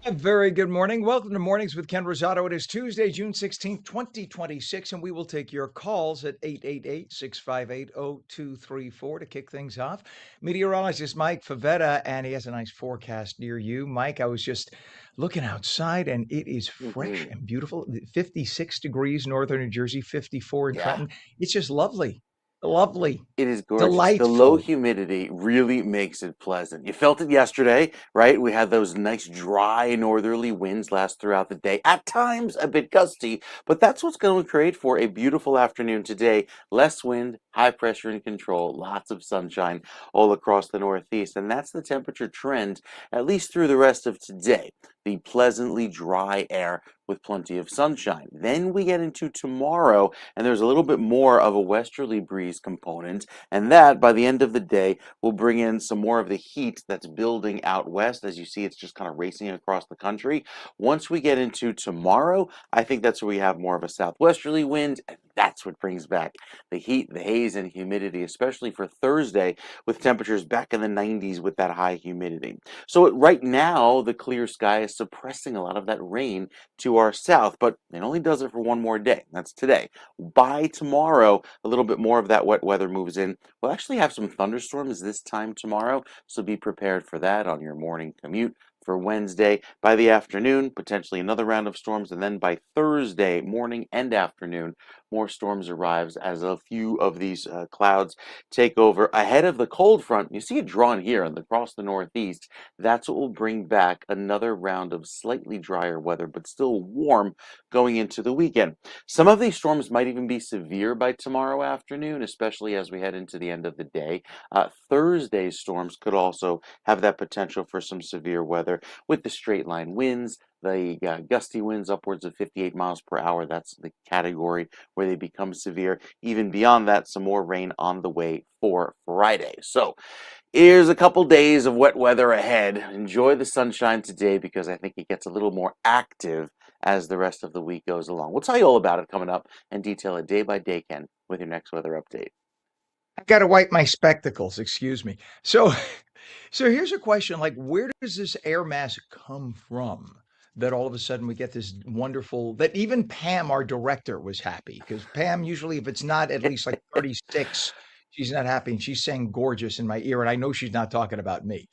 A very good morning. Welcome to Mornings with Ken Rosato. It is Tuesday, June 16th, 2026, and we will take your calls at 888-658-0234 to kick things off. Meteorologist Mike Favetta, and he has a nice forecast near you. Mike, I was just looking outside, and it is fresh Mhm. and beautiful. 56 degrees, northern New Jersey, 54 in Yeah, Trenton. It's just lovely, lovely, it is gorgeous. The low delightful. humidity really makes it pleasant. You felt it yesterday, right? We had those nice dry northerly winds last throughout the day, at times a bit gusty, but that's what's going to create for a beautiful afternoon today. Less wind, high pressure in control, lots of sunshine all across the Northeast, and that's the temperature trend at least through the rest of today. The pleasantly dry air with plenty of sunshine. Then we get into tomorrow, and there's a little bit more of a westerly breeze component. And that, by the end of the day, will bring in some more of the heat that's building out west. As you see, it's just kind of racing across the country. Once we get into tomorrow, I think that's where we have more of a southwesterly wind, and that's what brings back the heat, the haze, and humidity, especially for Thursday, with temperatures back in the 90s with that high humidity. So right now, the clear sky is suppressing a lot of that rain to our south, but it only does it for one more day. That's today. By tomorrow, a little bit more of that wet weather moves in. We'll actually have some thunderstorms this time tomorrow, so be prepared for that on your morning commute. For Wednesday, by the afternoon, potentially another round of storms, and then by Thursday morning and afternoon, more storms arrives as a few of these clouds take over ahead of the cold front. You see it drawn here and across the Northeast. That's what will bring back another round of slightly drier weather, but still warm going into the weekend. Some of these storms might even be severe by tomorrow afternoon, especially as we head into the end of the day. Thursday's storms could also have that potential for some severe weather with the straight line winds. The gusty winds upwards of 58 miles per hour. That's the category where they become severe. Even beyond that, some more rain on the way for Friday. So here's a couple days of wet weather ahead. Enjoy the sunshine today because I think it gets a little more active as the rest of the week goes along. We'll tell you all about it coming up and detail it day by day, Ken, with your next weather update. I got to wipe my spectacles, excuse me. So, so here's a question, like where does this air mass come from that all of a sudden we get this wonderful that even Pam, our director, was happy because Pam usually if it's not at least like 36, she's not happy and she's saying gorgeous in my ear and I know she's not talking about me.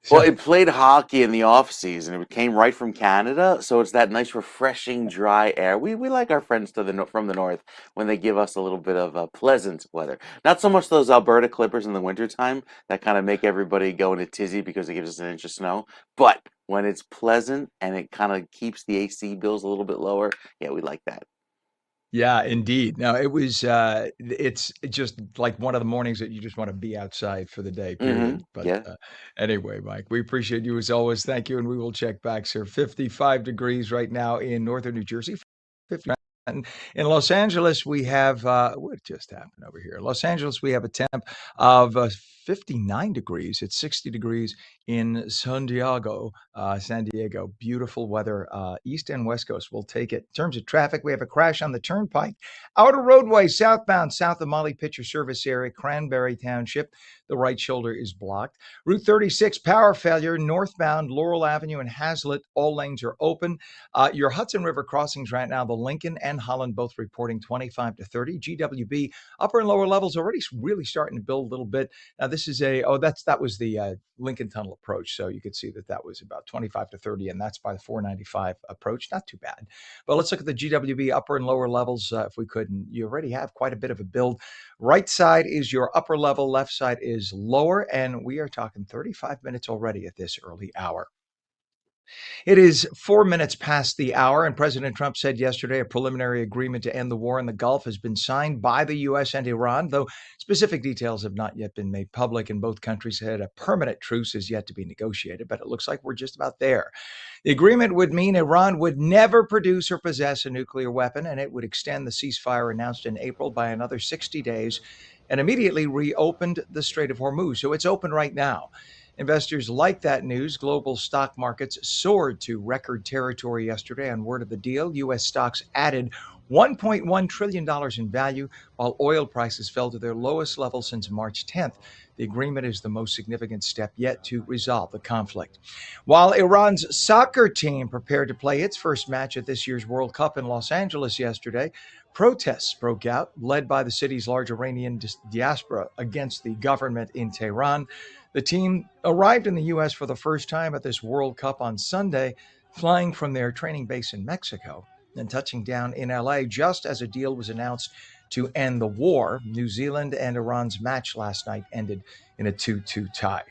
Well, So it played hockey in the off season. It came right from Canada, so it's that nice, refreshing, dry air. We like our friends from the north when they give us a little bit of pleasant weather. Not so much those Alberta Clippers in the wintertime that kind of make everybody go in a tizzy because it gives us an inch of snow. But when it's pleasant and it kind of keeps the AC bills a little bit lower, yeah, we like that. yeah, indeed. No, it was it's just like one of the mornings that you just want to be outside for the day, period. But Yeah. anyway, Mike, we appreciate you as always. Thank you, and we will check back, sir. 55 degrees right now in northern New Jersey. 50 in Los Angeles, we have what just happened over here? Los Angeles, we have a temp of 59 degrees. It's 60 degrees in San Diego. Beautiful weather, east and west coast. We'll take it. In terms of traffic, we have a crash on the turnpike, outer roadway southbound, south of Molly Pitcher Service Area, Cranberry Township. The right shoulder is blocked. Route 36, power failure, northbound Laurel Avenue and Hazlitt. All lanes are open. Your Hudson River crossings right now, the Lincoln and Holland both reporting 25 to 30. GWB upper and lower levels already really starting to build a little bit. Now this is that was the Lincoln Tunnel approach, so you could see that was about 25 to 30, and that's by the 495 approach. Not too bad. But let's look at the GWB upper and lower levels if we could. And you already have quite a bit of a build. Right side is your upper level, left side is lower, and we are talking 35 minutes already at this early hour. It is 4 minutes past the hour, and President Trump said yesterday a preliminary agreement to end the war in the Gulf has been signed by the U.S. and Iran, though specific details have not yet been made public, and both countries said a permanent truce is yet to be negotiated, but it looks like we're just about there. The agreement would mean Iran would never produce or possess a nuclear weapon, and it would extend the ceasefire announced in April by another 60 days and immediately reopened the Strait of Hormuz. So it's open right now. Investors like that news. Global stock markets soared to record territory yesterday on word of the deal. U.S. stocks added $1.1 trillion in value, while oil prices fell to their lowest level since March 10th. The agreement is the most significant step yet to resolve the conflict. While Iran's soccer team prepared to play its first match at this year's World Cup in Los Angeles yesterday, protests broke out, led by the city's large Iranian diaspora against the government in Tehran. The team arrived in the U.S. for the first time at this World Cup on Sunday, flying from their training base in Mexico and touching down in LA just as a deal was announced to end the war. New Zealand and Iran's match last night ended in a 2-2 tie.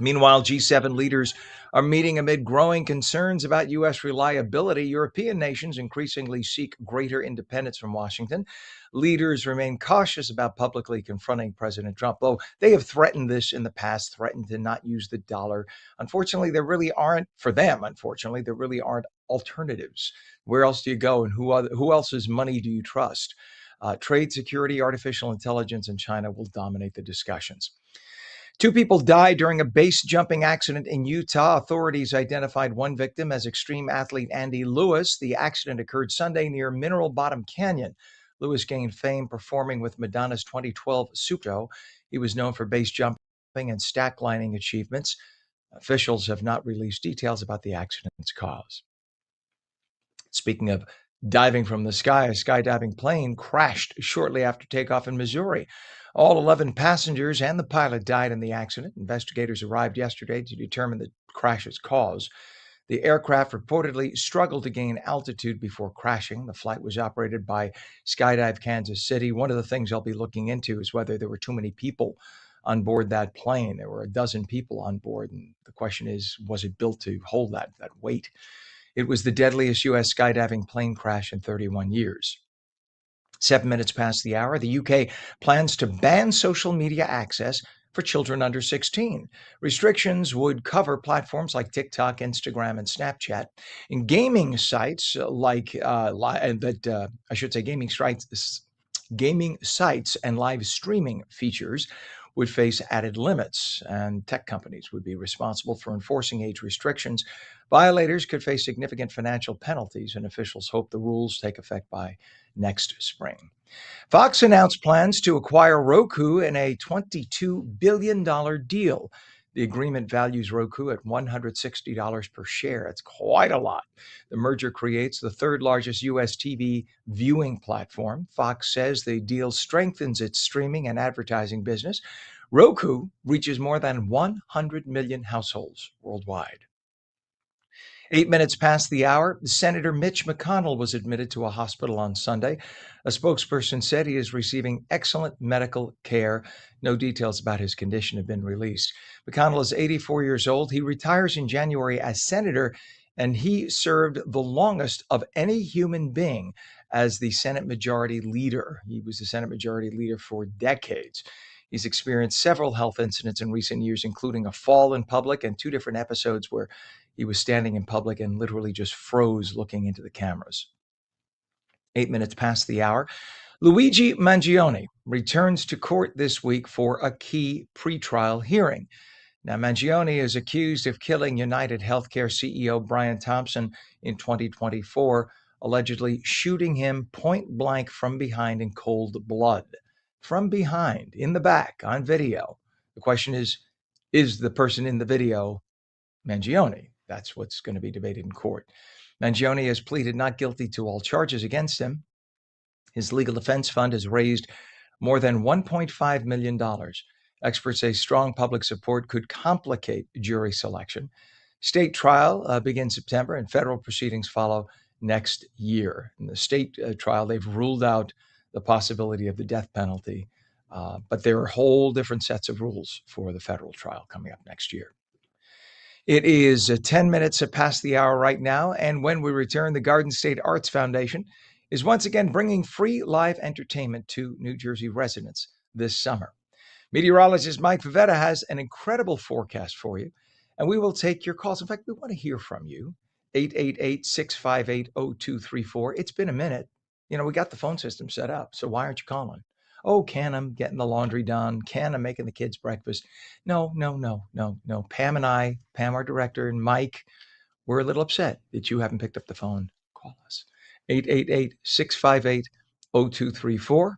Meanwhile, G7 leaders are meeting amid growing concerns about U.S. reliability. European nations increasingly seek greater independence from Washington. Leaders remain cautious about publicly confronting President Trump, though they have threatened this in the past, threatened to not use the dollar. Unfortunately, there really aren't, for them, there really aren't alternatives. Where else do you go, and who else's money do you trust? Trade, security, artificial intelligence, and China will dominate the discussions. Two people died during a base jumping accident in Utah. Authorities identified one victim as extreme athlete Andy Lewis. The accident occurred Sunday near Mineral Bottom Canyon. Lewis gained fame performing with Madonna's 2012 Super Show. He was known for base jumping and stack lining achievements. Officials have not released details about the accident's cause. Speaking of diving from the sky, a skydiving plane crashed shortly after takeoff in Missouri. All 11 passengers and the pilot died in the accident. Investigators arrived yesterday to determine the crash's cause. The aircraft reportedly struggled to gain altitude before crashing. The flight was operated by Skydive Kansas City. One of the things I'll be looking into is whether there were too many people on board that plane. There were a dozen people on board, and the question is, was it built to hold that weight? It was the deadliest U.S. skydiving plane crash in 31 years. 7 minutes past the hour, the UK plans to ban social media access for children under 16. Restrictions would cover platforms like TikTok, Instagram, and Snapchat. And gaming sites gaming sites and live streaming features would face added limits, and tech companies would be responsible for enforcing age restrictions. Violators could face significant financial penalties, and officials hope the rules take effect by next spring. Fox announced plans to acquire Roku in a $22 billion deal. The agreement values Roku at $160 per share. It's quite a lot. The merger creates the third largest U.S. TV viewing platform. Fox says the deal strengthens its streaming and advertising business. Roku reaches more than 100 million households worldwide. 8 minutes past the hour, Senator Mitch McConnell was admitted to a hospital on Sunday. A spokesperson said he is receiving excellent medical care. No details about his condition have been released. McConnell is 84 years old. He retires in January as senator, and he served the longest of any human being as the Senate Majority Leader. He was the Senate Majority Leader for decades. He's experienced several health incidents in recent years, including a fall in public and two different episodes where he was standing in public and literally just froze looking into the cameras. 8 minutes past the hour, Luigi Mangione returns to court this week for a key pretrial hearing. Now, Mangione is accused of killing United Healthcare CEO Brian Thompson in 2024, allegedly shooting him point blank from behind in cold blood. From behind, in the back, on video. The question is the person in the video Mangione? That's what's going to be debated in court. Mangione has pleaded not guilty to all charges against him. His legal defense fund has raised more than $1.5 million. Experts say strong public support could complicate jury selection. State trial begins September, and federal proceedings follow next year. In the state trial, they've ruled out the possibility of the death penalty, but there are whole different sets of rules for the federal trial coming up next year. It is 10 minutes past the hour right now, and when we return, the Garden State Arts Foundation is once again bringing free live entertainment to New Jersey residents this summer. Meteorologist Mike Favetta has an incredible forecast for you, and we will take your calls. In fact, we want to hear from you. 888-658-0234. It's been a minute. We got the phone system set up, so why aren't you calling? Oh, Ken, I'm getting the laundry done. Ken, I'm making the kids breakfast. No. Pam, our director, and Mike, we're a little upset that you haven't picked up the phone. Call us. 888-658-0234.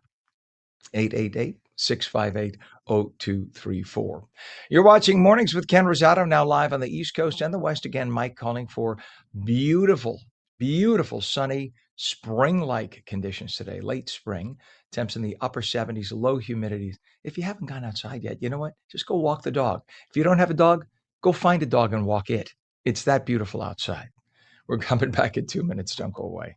888-658-0234. You're watching Mornings with Ken Rosato, now live on the East Coast and the West. Again, Mike calling for beautiful, beautiful sunny spring-like conditions today. Late spring, temps in the upper 70s, low humidity. If you haven't gone outside yet, you know what? Just go walk the dog. If you don't have a dog, go find a dog and walk it. It's that beautiful outside. We're coming back in 2 minutes. Don't go away.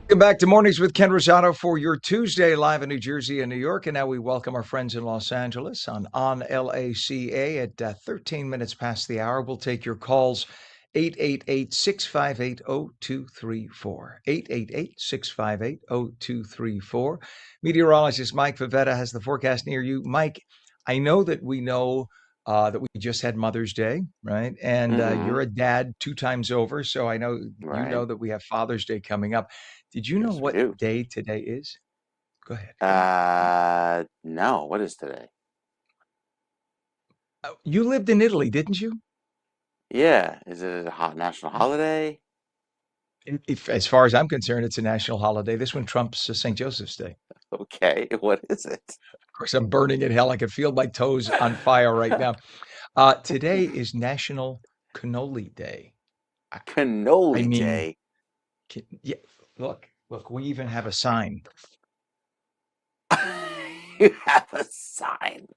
Welcome back to Mornings with Ken Rosato for your Tuesday live in New Jersey and New York. And now we welcome our friends in Los Angeles on LACA at 13 minutes past the hour. We'll take your calls 888-658-0234. 888-658-0234. Meteorologist Mike Favetta has the forecast near you. Mike, I know that we know that we just had Mother's Day, right? And Mm-hmm. you're a dad 2 times over. So I know you know Right. that we have Father's Day coming up. Did you know Yes, we what do. day today is? Go ahead. Go ahead. No. What is today? You lived in Italy, didn't you? Yeah. Is it a hot national holiday? If, as far as I'm concerned, it's a national holiday. This one trumps St. Joseph's Day. Okay. What is it? Of course, I'm burning in hell. I can feel my toes on fire right now. Today is National Cannoli Day. I, I Cannoli mean, Day. yeah, look, we even have a sign. You have a sign.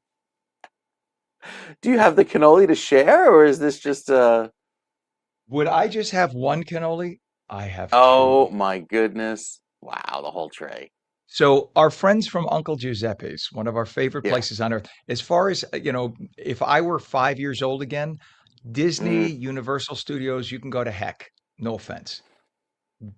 Do you have the cannoli to share, or is this just a? Would I just have one cannoli? I have Oh two. my goodness! Wow, the whole tray. So our friends from Uncle Giuseppe's, one of our favorite Yeah. places on earth. As far as, if I were 5 years old again, Disney, Mm. Universal Studios, you can go to heck. No offense.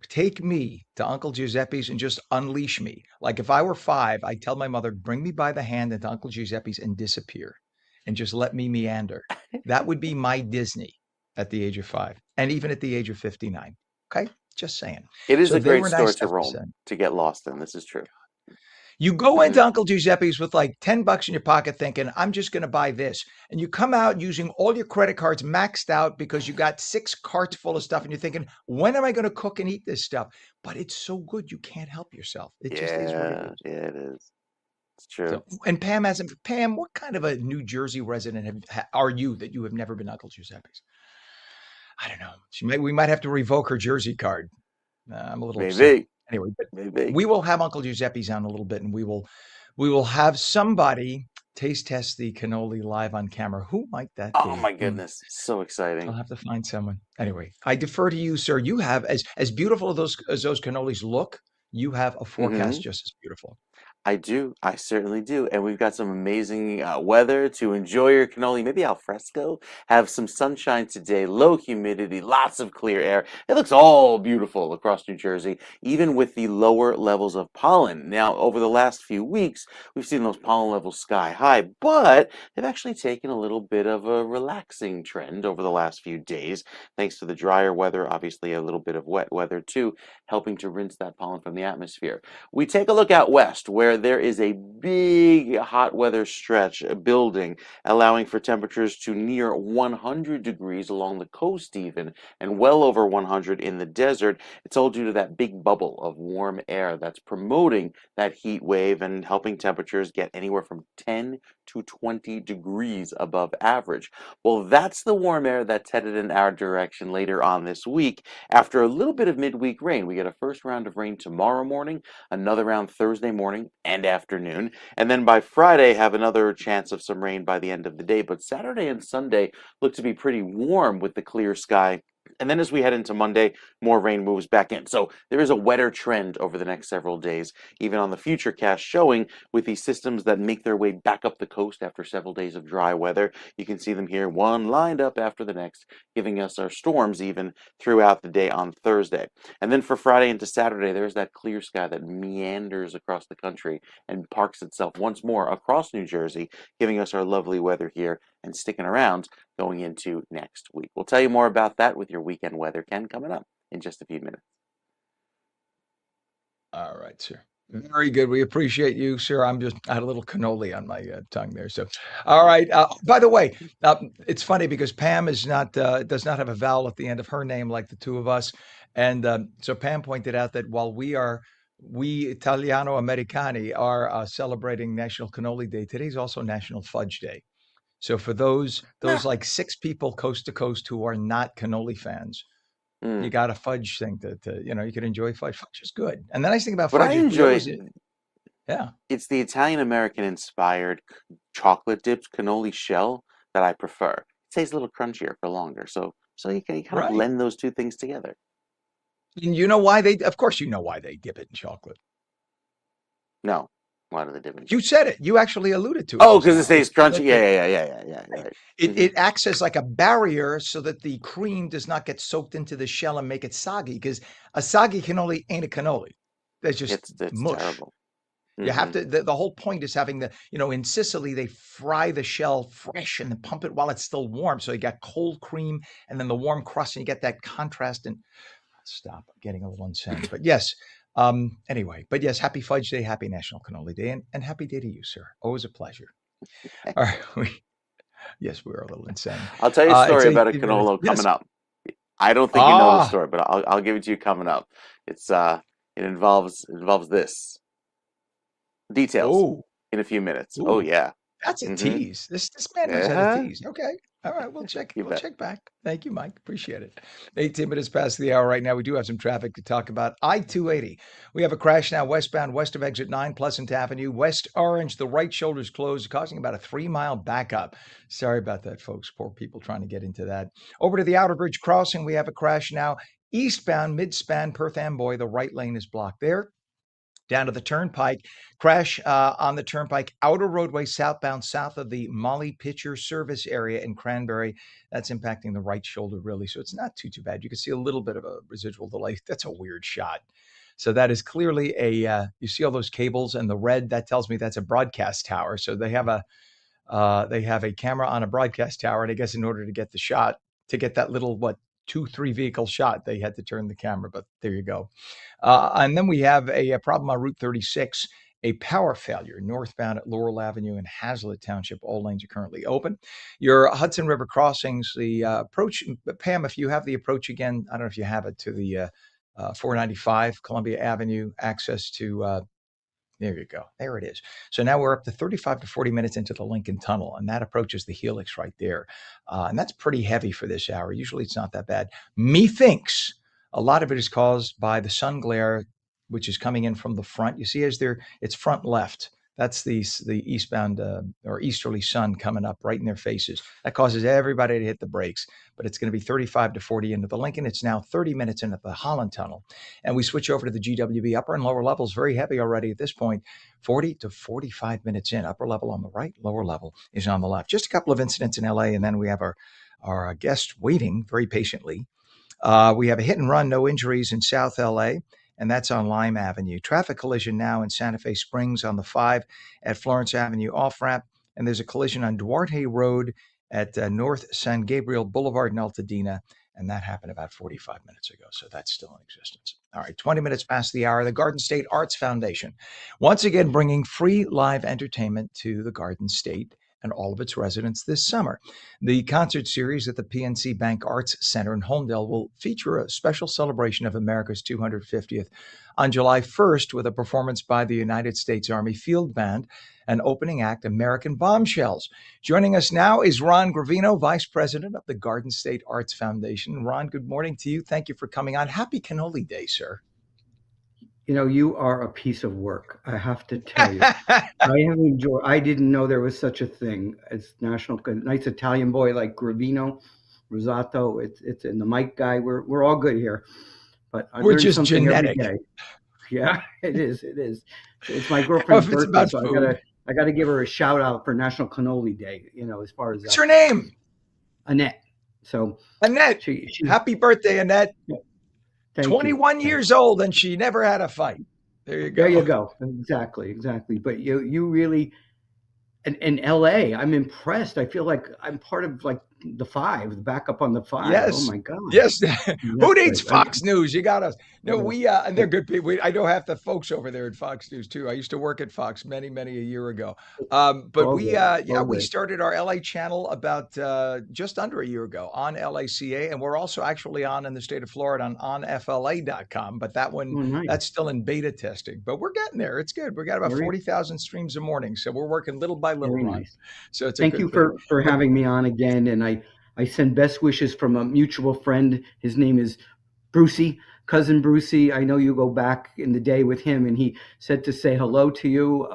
Take me to Uncle Giuseppe's and just unleash me. Like if I were five, I'd tell my mother, bring me by the hand into Uncle Giuseppe's and disappear and just let me meander. That would be my Disney at the age of 5 and even at the age of 59. Okay? Just saying. It is So a they great were store nice to enough to roam send. to get lost in. This is true. You go Hmm. into Uncle Giuseppe's with like $10 in your pocket thinking, I'm just going to buy this. And you come out using all your credit cards maxed out because you got 6 carts full of stuff and you're thinking, when am I going to cook and eat this stuff? But it's so good, you can't help yourself. It just is what it Yeah, is. yeah, it is. It's true. So, and Pam, what kind of a New Jersey resident are you that you have never been to Uncle Giuseppe's? I don't know. We might have to revoke her Jersey card. I'm a little upset. Maybe, Anyway, but maybe. we will have Uncle Giuseppe's on a little bit, and we will have somebody taste test the cannoli live on camera. Who might that Oh be? my goodness, so I'll exciting. have to find someone. Anyway, I defer to you, sir. You have as beautiful as those cannolis look. You have a Hmm. forecast just as beautiful. I do. I certainly do. And we've got some amazing weather to enjoy your cannoli, maybe al fresco. Have some sunshine today, low humidity, lots of clear air. It looks all beautiful across New Jersey, even with the lower levels of pollen. Now, over the last few weeks, we've seen those pollen levels sky high, but they've actually taken a little bit of a relaxing trend over the last few days, thanks to the drier weather, obviously a little bit of wet weather too, helping to rinse that pollen from the atmosphere. We take a look out west where there is a big hot weather stretch building, allowing for temperatures to near 100 degrees along the coast, even, and well over 100 in the desert. It's all due to that big bubble of warm air that's promoting that heat wave and helping temperatures get anywhere from 10 to 20 degrees above average. Well, that's the warm air that's headed in our direction later on this week. After a little bit of midweek rain, we get a first round of rain tomorrow morning, another round Thursday morning and afternoon, and then by Friday have another chance of some rain by the end of the day. But Saturday and Sunday look to be pretty warm with the clear sky. And then as we head into Monday, more rain moves back in. So there is a wetter trend over the next several days, even on the future cast showing with these systems that make their way back up the coast after several days of dry weather. You can see them here, one lined up after the next, giving us our storms even throughout the day on Thursday. And then for Friday into Saturday, there's that clear sky that meanders across the country and parks itself once more across New Jersey, giving us our lovely weather here and sticking around going into next week. We'll tell you more about that with your weekend weather, Ken, coming up in just a few minutes. All right, sir. Very good. We appreciate you, sir. I had a little cannoli on my tongue there. So, all right. By the way, it's funny because Pam is not does not have a vowel at the end of her name like the two of us, and so Pam pointed out that while we Italiano Americani are celebrating National Cannoli Day, today's also National Fudge Day. So for those Nah. like six people coast to coast who are not cannoli fans, you Mm. got a fudge thing to you can enjoy fudge. Fudge is good. And the nice thing about But I fudge is we enjoy always yeah, it's the Italian American inspired chocolate dipped cannoli shell that I prefer. It stays a little crunchier for longer. So you kind of right. blend those two things together. And you know why they of course you know why they dip it in chocolate. No. Why do they dip in You chocolate? said it. You actually alluded to it Oh, just because it now. It's stays so that crunchy. Yeah, yeah, yeah, yeah, yeah, yeah. You're right. right. Hmm. It acts as like a barrier so that the cream does not get soaked into the shell and make it soggy because a soggy cannoli ain't a cannoli. That's just It's mush. terrible. You have Hmm. to the whole point is having in Sicily they fry the shell fresh and then pump it while it's still warm. So you got cold cream and then the warm crust and you get that contrast and stop. I'm getting a little insane. But yes, anyway, but yes, happy Fudge Day, happy National Cannoli Day, and happy day to you, sir. Always a pleasure. All right. Yes, we're a little insane. I'll tell you a It's story about a 18 minutes. canolo Yes. coming up. I don't think you know the Ah, story, but I'll give it to you coming up. It's it involves this details oh, in a few minutes. Oh ooh. yeah. That's a Mm-hmm. tease. This man knows how to Yeah. tease. Okay. All right. We'll check. You We'll bet. check back. Thank you, Mike. Appreciate it. 18 minutes past the hour right now. We do have some traffic to talk about. I-280. We have a crash now westbound west of exit 9 Pleasant Avenue. West Orange, the right shoulder's closed, causing about a 3-mile backup. Sorry about that, folks. Poor people trying to get into that. Over to the Outer Bridge crossing. We have a crash now. Eastbound mid-span Perth Amboy. The right lane is blocked there down to the turnpike. Crash on the turnpike, outer roadway southbound, south of the Molly Pitcher service area in Cranberry. That's impacting the right shoulder, really. So it's not too bad. You can see a little bit of a residual delay. That's a weird shot. So that is clearly you see all those cables and the red, that tells me that's a broadcast tower. So they have a camera on a broadcast tower. And I guess in order to get the shot, to get that little, 2, 3 vehicle shot, they had to turn the camera. But there you go. And then we have a problem on Route 36, a power failure northbound at Laurel Avenue in Hazlitt Township. All lanes are currently open. Your Hudson River crossings, the approach, Pam, if you have the approach again, I don't know if you have it to the 495 Columbia Avenue access to there you go. There it is. So now we're up to 35 to 40 minutes into the Lincoln Tunnel, and that approaches the Helix right there. And that's pretty heavy for this hour. Usually it's not that bad. Methinks A lot of it is caused by the sun glare, which is coming in from the front. You see, it's front left. That's the eastbound or easterly sun coming up right in their faces. That causes everybody to hit the brakes. But it's going to be 35 to 40 into the Lincoln. It's now 30 minutes into the Holland Tunnel. And we switch over to the GWB. Upper and lower levels, very heavy already at this point. 40 to 45 minutes in. Upper level on the right, lower level is on the left. Just a couple of incidents in LA, and then we have our guest waiting very patiently. We have a hit and run, no injuries in South LA, and that's on Lime Avenue. Traffic collision now in Santa Fe Springs on the 5 at Florence Avenue off ramp, and there's a collision on Duarte Road at North San Gabriel Boulevard in Altadena, and that happened about 45 minutes ago, so that's still in existence. All right, 20 minutes past the hour. The Garden State Arts Foundation, once again bringing free live entertainment to the Garden State and all of its residents this summer. The concert series at the PNC Bank Arts Center in Homedale will feature a special celebration of America's 250th on July 1st with a performance by the United States Army Field Band and opening act American Bombshells. Joining us now is Ron Gravino, Vice President of the Garden State Arts Foundation. Ron, good morning to you. Thank you for coming on. Happy Cannoli Day, sir. You know, you are a piece of work, I have to tell you. I didn't know there was such a thing as national, nice Italian boy like Gravino, Rosato. It's in the Mike guy. We're all good here, but I We're learn just something genetic. every day. Yeah, it is. It's my girlfriend's birthday, so I gotta give her a shout out for National Cannoli Day. You know, as far as what's her name? Annette. So Annette. Happy birthday, Annette. 21 years old, and she never had a fight. There you go. There you go. Exactly. But you really, and in LA, I'm impressed. I feel like I'm part of like the five, the backup on the five. Yes. Oh my God. Yes. Who needs Fox News? You got us. No, and they're good people. I know half the folks over there at Fox News too. I used to work at Fox many a year ago. But we started our LA channel about just under a year ago on LACA, and we're also actually on in the state of Florida on FLA.com. But that one, that's still in beta testing. But we're getting there. It's good. We got about 40,000 streams a morning, so we're working little by little. Nice. So it's thank you for having me on again, and I send best wishes from a mutual friend. His name is Brucey, cousin Brucey. I know you go back in the day with him, and he said to say hello to you.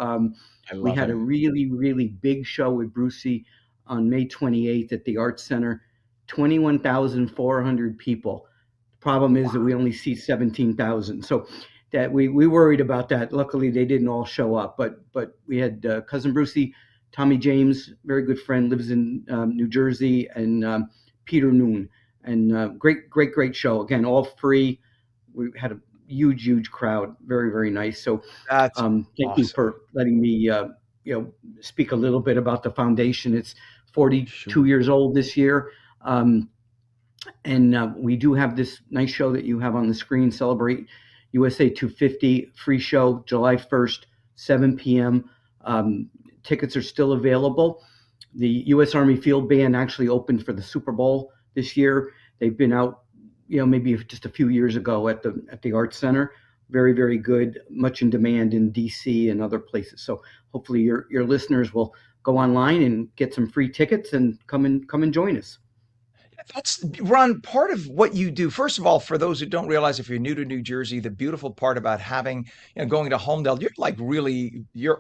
We had a really big show with Brucey on May 28th at the Arts Center, 21,400 people. The problem is that we only see 17,000. So that we worried about that. Luckily, they didn't all show up, but we had cousin Brucey, Tommy James, very good friend, lives in New Jersey, and Peter Noon, and great show. Again, all free. We had a huge crowd. Very nice. So that's thank you for letting me speak a little bit about the foundation. It's 42 years old this year. And we do have this nice show that you have on the screen, Celebrate USA 250, free show, July 1st, 7 p.m. Tickets are still available. The U.S. Army Field Band actually opened for the Super Bowl this year. They've been out, maybe just a few years ago at the Arts Center. Very good, much in demand in D.C. and other places. So hopefully your listeners will go online and get some free tickets and come and join us. That's, Ron, part of what you do. First of all, for those who don't realize, if you're new to New Jersey, the beautiful part about having, going to Homedale,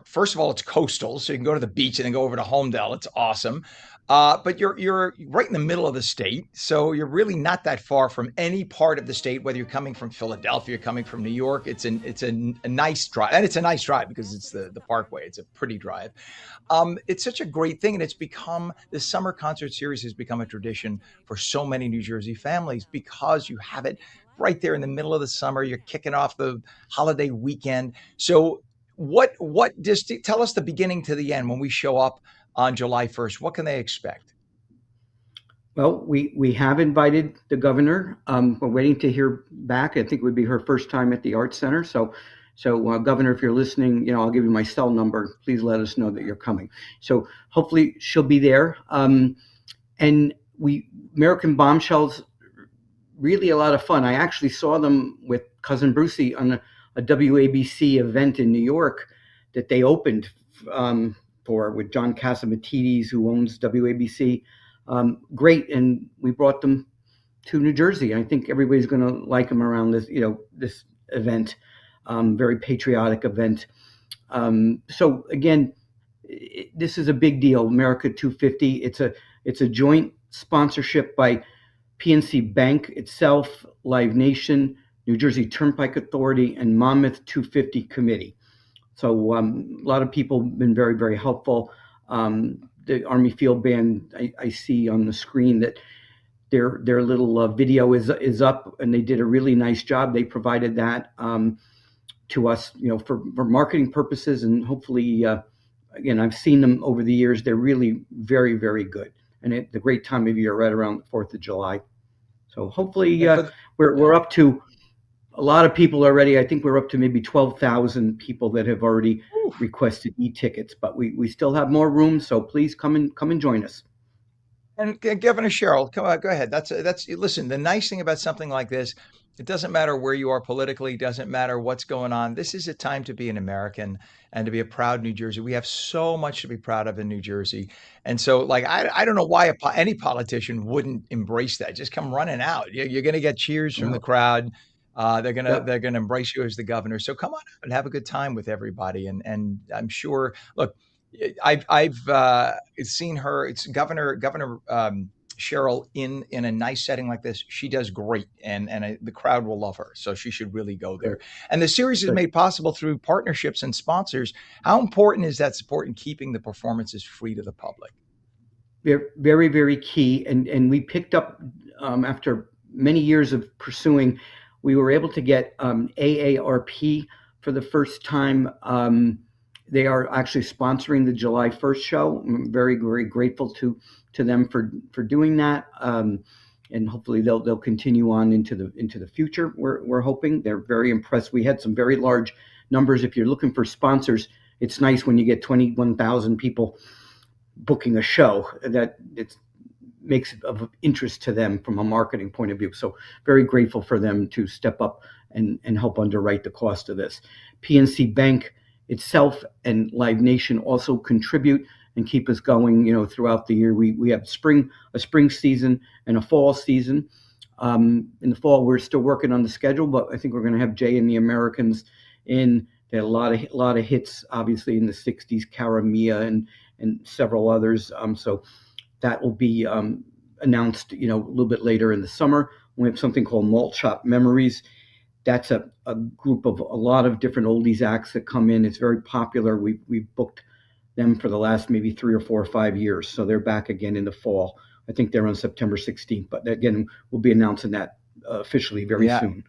first of all, it's coastal, so you can go to the beach and then go over to Homedale. It's awesome. But you're right in the middle of the state, so you're really not that far from any part of the state, whether you're coming from Philadelphia, coming from New York. It's a nice drive, and it's a nice drive because it's the Parkway. It's a pretty drive. It's such a great thing, and the summer concert series has become a tradition for so many New Jersey families because you have it right there in the middle of the summer. You're kicking off the holiday weekend. So just tell us the beginning to the end when we show up on July 1st. What can they expect? Well, we have invited the governor. We're waiting to hear back. I think it would be her first time at the Arts Center. So Governor, if you're listening, I'll give you my cell number. Please let us know that you're coming. So hopefully she'll be there. And American Bombshells, really a lot of fun. I actually saw them with cousin Brucey on a WABC event in New York that they opened with John Catsimatidis, who owns WABC. Great, and we brought them to New Jersey. I think everybody's going to like him around this, this event, very patriotic event. So again, this is a big deal. America 250. It's a joint sponsorship by PNC Bank itself, Live Nation, New Jersey Turnpike Authority, and Monmouth 250 Committee. So a lot of people have been very, very helpful. The Army Field Band, I see on the screen that their little video is up, and they did a really nice job. They provided that to us, for marketing purposes, and hopefully, again, I've seen them over the years. They're really very, very good, and it's a great time of year right around the 4th of July. So hopefully, we're up to a lot of people already. I think we're up to maybe 12,000 people that have already requested e-tickets, but we still have more room. So please come and join us. And Governor Sherrill, come on, go ahead. That's listen, the nice thing about something like this, it doesn't matter where you are politically, doesn't matter what's going on. This is a time to be an American and to be a proud New Jersey. We have so much to be proud of in New Jersey. And so, like, I don't know why any politician wouldn't embrace that. Just come running out. You're going to get cheers from the crowd. They're gonna embrace you as the governor. So come on out and have a good time with everybody. And I'm sure. Look, I've seen her. It's Governor Sherrill in a nice setting like this. She does great, and the crowd will love her. So she should really go there. And the series is made possible through partnerships and sponsors. How important is that support in keeping the performances free to the public? They're very, very key. And we picked up after many years of pursuing. We were able to get AARP for the first time. They are actually sponsoring the July 1st show. I'm very, very grateful to them for doing that, and hopefully they'll continue on into the future. We're hoping. They're very impressed. We had some very large numbers. If you're looking for sponsors, it's nice when you get 21,000 people booking a show. That it makes it of interest to them from a marketing point of view. So very grateful for them to step up and help underwrite the cost of this. PNC Bank itself and Live Nation also contribute and keep us going, throughout the year. We have a spring season and a fall season. In the fall, we're still working on the schedule, but I think we're going to have Jay and the Americans in. They had a lot of hits, obviously, in the 60s, Cara Mia and several others. So that will be announced, a little bit later in the summer. We have something called Malt Shop Memories. That's a group of a lot of different oldies acts that come in. It's very popular. We've booked them for the last maybe 3 or 4 or 5 years. So they're back again in the fall. I think they're on September 16th. But again, we'll be announcing that officially very soon.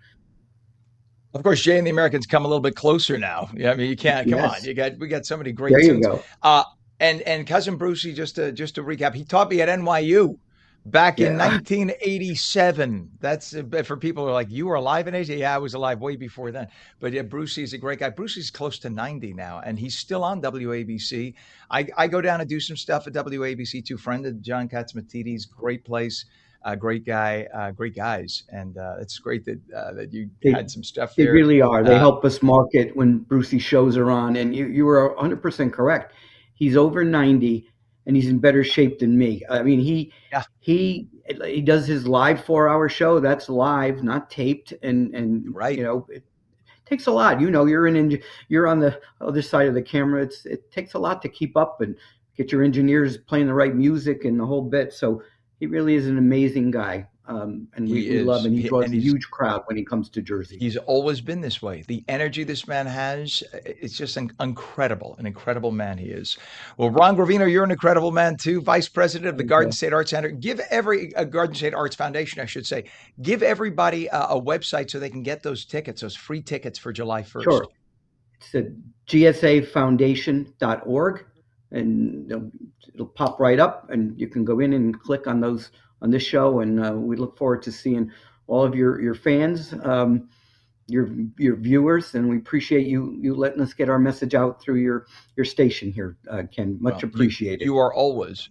Of course, Jay and the Americans come a little bit closer now. Yeah, I mean, you can't. Come on, we got so many great tunes. There you go. And Cousin Brucey, just to recap, he taught me at NYU back in 1987. That's for people who are like, you were alive in 80? Yeah, I was alive way before then. But yeah, Brucey's a great guy. Brucey's close to 90 now, and he's still on WABC. I go down and do some stuff at WABC too. Friend of John Katzmatidis, great place, great guy, great guys, and it's great that you had some stuff there. They really are. They help us market when Brucey shows are on, and you were 100% correct. He's over 90, and he's in better shape than me. I mean, he does his live 4-hour show. That's live, not taped, and right. It takes a lot. You're on the other side of the camera. It takes a lot to keep up and get your engineers playing the right music and the whole bit. So he really is an amazing guy. And we love him. He draws a huge crowd when he comes to Jersey. He's always been this way. The energy this man has, it's just an incredible man he is. Well, Ron Gravino, you're an incredible man too. Vice President of the Garden State Arts Center. Give Garden State Arts Foundation, I should say, give everybody a website so they can get those tickets, those free tickets for July 1st. Sure. It's at gsafoundation.org, and it'll pop right up, and you can go in and click on those on this show, and we look forward to seeing all of your fans, your viewers, and we appreciate you letting us get our message out through your station here, Ken. Much appreciated. You are always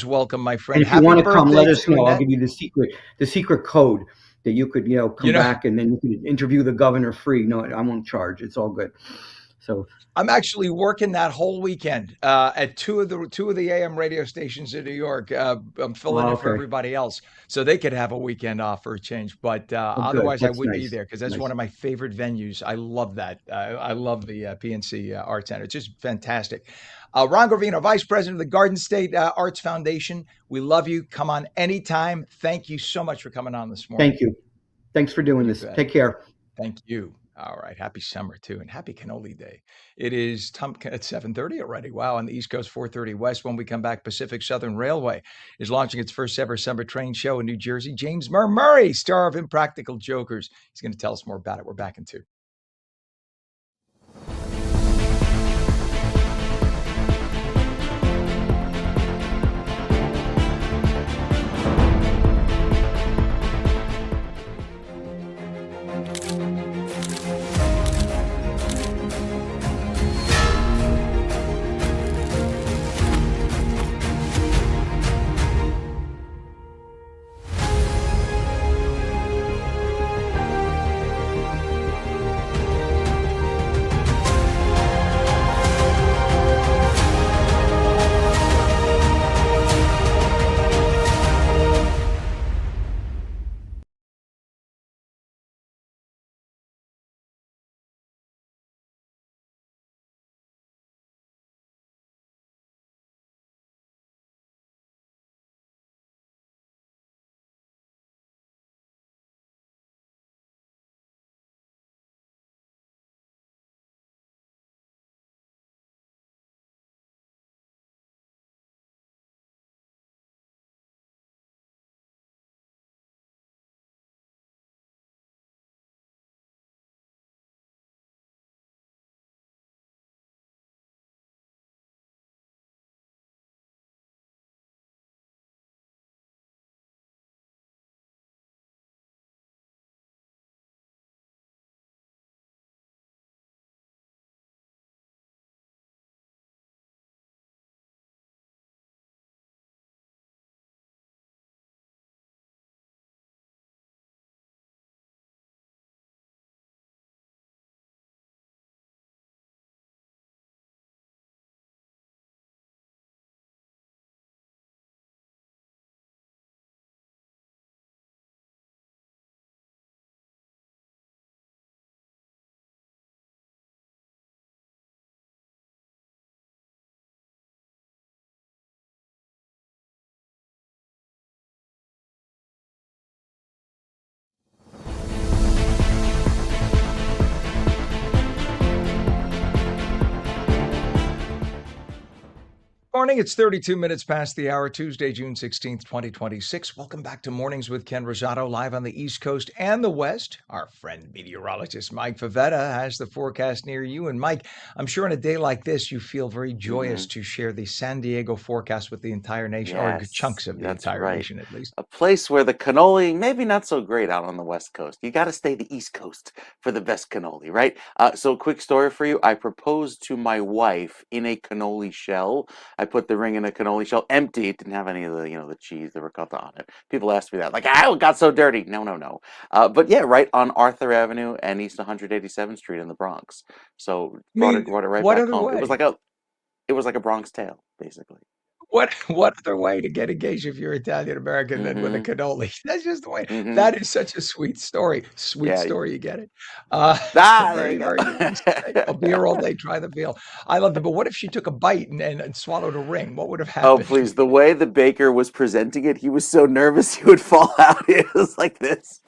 welcome, my friend. And if you want to come, let us know. I'll give you the secret code that you could come back, and then you can interview the governor free. No, I won't charge. It's all good. So I'm actually working that whole weekend at two of the AM radio stations in New York. I'm filling in for okay. everybody else, so they could have a weekend off for a change. But Oh, good. otherwise, I That's would be nice. there because that's one Nice. of my favorite venues. I love that. I love the PNC Art Center. It's just fantastic. Ron Gravino, Vice President of the Garden State Arts Foundation. We love you. Come on anytime. Thank you so much for coming on this morning. Thank you. Thanks for doing You this. bet. Take care. Thank you. All right. Happy summer too, and happy cannoli day. It is at 7:30 already. Wow. On the East Coast, 4:30 West. When we come back, Pacific Southern Railway is launching its first ever summer train show in New Jersey. James Murray, star of Impractical Jokers. He's going to tell us more about it. We're back in 2. Morning. It's 32 minutes past the hour, Tuesday, June 16th, 2026. Welcome back to Mornings with Ken Rosato, live on the East Coast and the West. Our friend meteorologist Mike Favetta has the forecast near you. And Mike, I'm sure on a day like this, you feel very joyous Mhm. to share the San Diego forecast with the entire nation, or Yes, chunks of the that's entire right. nation at least. A place where the cannoli maybe not so great out on the West Coast. You got to stay the East Coast for the best cannoli, right? So, quick story for you. I proposed to my wife in a cannoli shell. I put the ring in a cannoli shell, empty. It didn't have any of the, the cheese, the ricotta on it. People asked me that, like, it got so dirty. No, no, no. But yeah, right on Arthur Avenue and East 187th Street in the Bronx. So I brought it, mean, brought it right what back other home. way? It was like a Bronx tale, basically. What other way to get engaged if you're Italian American than with a Mm-hmm. cannoli? That's just the way. Mm-hmm. That is such a sweet story. Sweet Yeah. story, you get it. There Very, you go. very nice. I'll be here all day. Try the veal. I loved it. But what if she took a bite and swallowed a ring? What would have Oh, happened? please. The way the baker was presenting it, he was so nervous he would fall out. It was like this.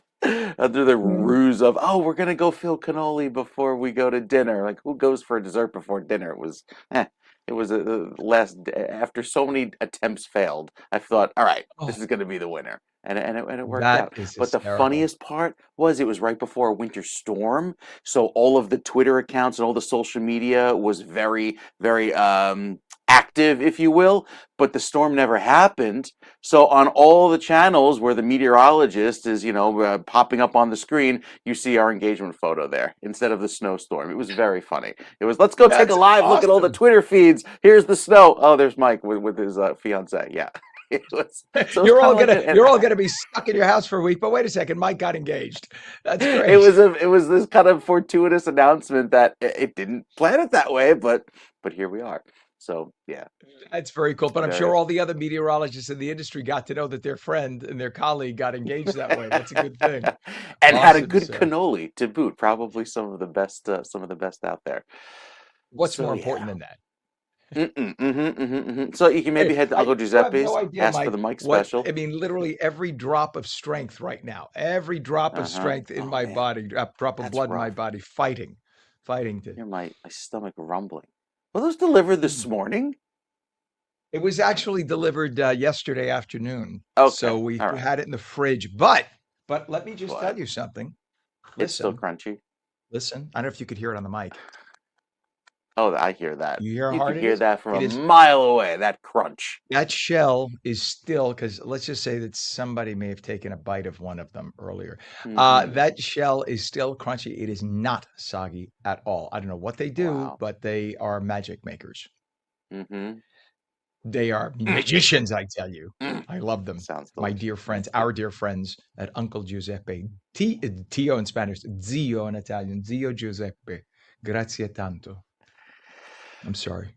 Under the Mhm. ruse of, oh, we're going to go fill cannoli before we go to dinner. Like, who goes for dessert before dinner? It was after so many attempts failed, I thought, all right, this Oh, is going to be the winner. And it worked that out. is But the hysterical. funniest part was it was right before a winter storm. So all of the Twitter accounts and all the social media was very, very active, if you will. But the storm never happened. So on all the channels where the meteorologist is, popping up on the screen, you see our engagement photo there instead of the snowstorm. It was very funny. It was, let's go take a That's live look at all the awesome. Twitter feeds. Here's the snow. Oh, there's Mike with his fiance. Yeah. It was so it's kind of like You're all gonna be stuck in your house for a week. But wait a second, Mike got engaged. That's it great. was it was this kind of fortuitous announcement that it didn't plan it that way, but here we are. So yeah, That's very cool. But I'm very sure all the other meteorologists in the industry got to know that their friend and their colleague got engaged that way. That's a good thing. and had a Awesome, good sir. cannoli to boot. Probably some of the best out there. What's So more yeah. important than that? So you can maybe head to Uncle You have no Giuseppe's, idea, ask for Mike, the Mike what special. I mean, literally every drop of strength right now, every drop of Uh-huh. strength in Oh my man, body, drop of that's blood in my rough. body, fighting to. Hear my stomach rumbling. Were those delivered this Mm. morning? It was actually delivered yesterday afternoon, so Okay, we all right. had it in the fridge. But let me just tell But you something. it's still Listen, crunchy. listen. I don't know if you could hear it on the mic. Oh, I hear that. You hear how You could hard it hear is? that from It a is. mile away, that crunch. That shell is still, because let's just say that somebody may have taken a bite of one of them earlier. Mm-hmm. That shell is still crunchy. It is not soggy at all. I don't know what they do, Wow. but they are magic makers. Mm-hmm. They are Mm, magicians, I tell you. mm. I love them. Sounds My delicious. dear friends, our dear friends at Uncle Giuseppe. Tio in Spanish, zio in Italian, zio Giuseppe. Grazie tanto. I'm sorry.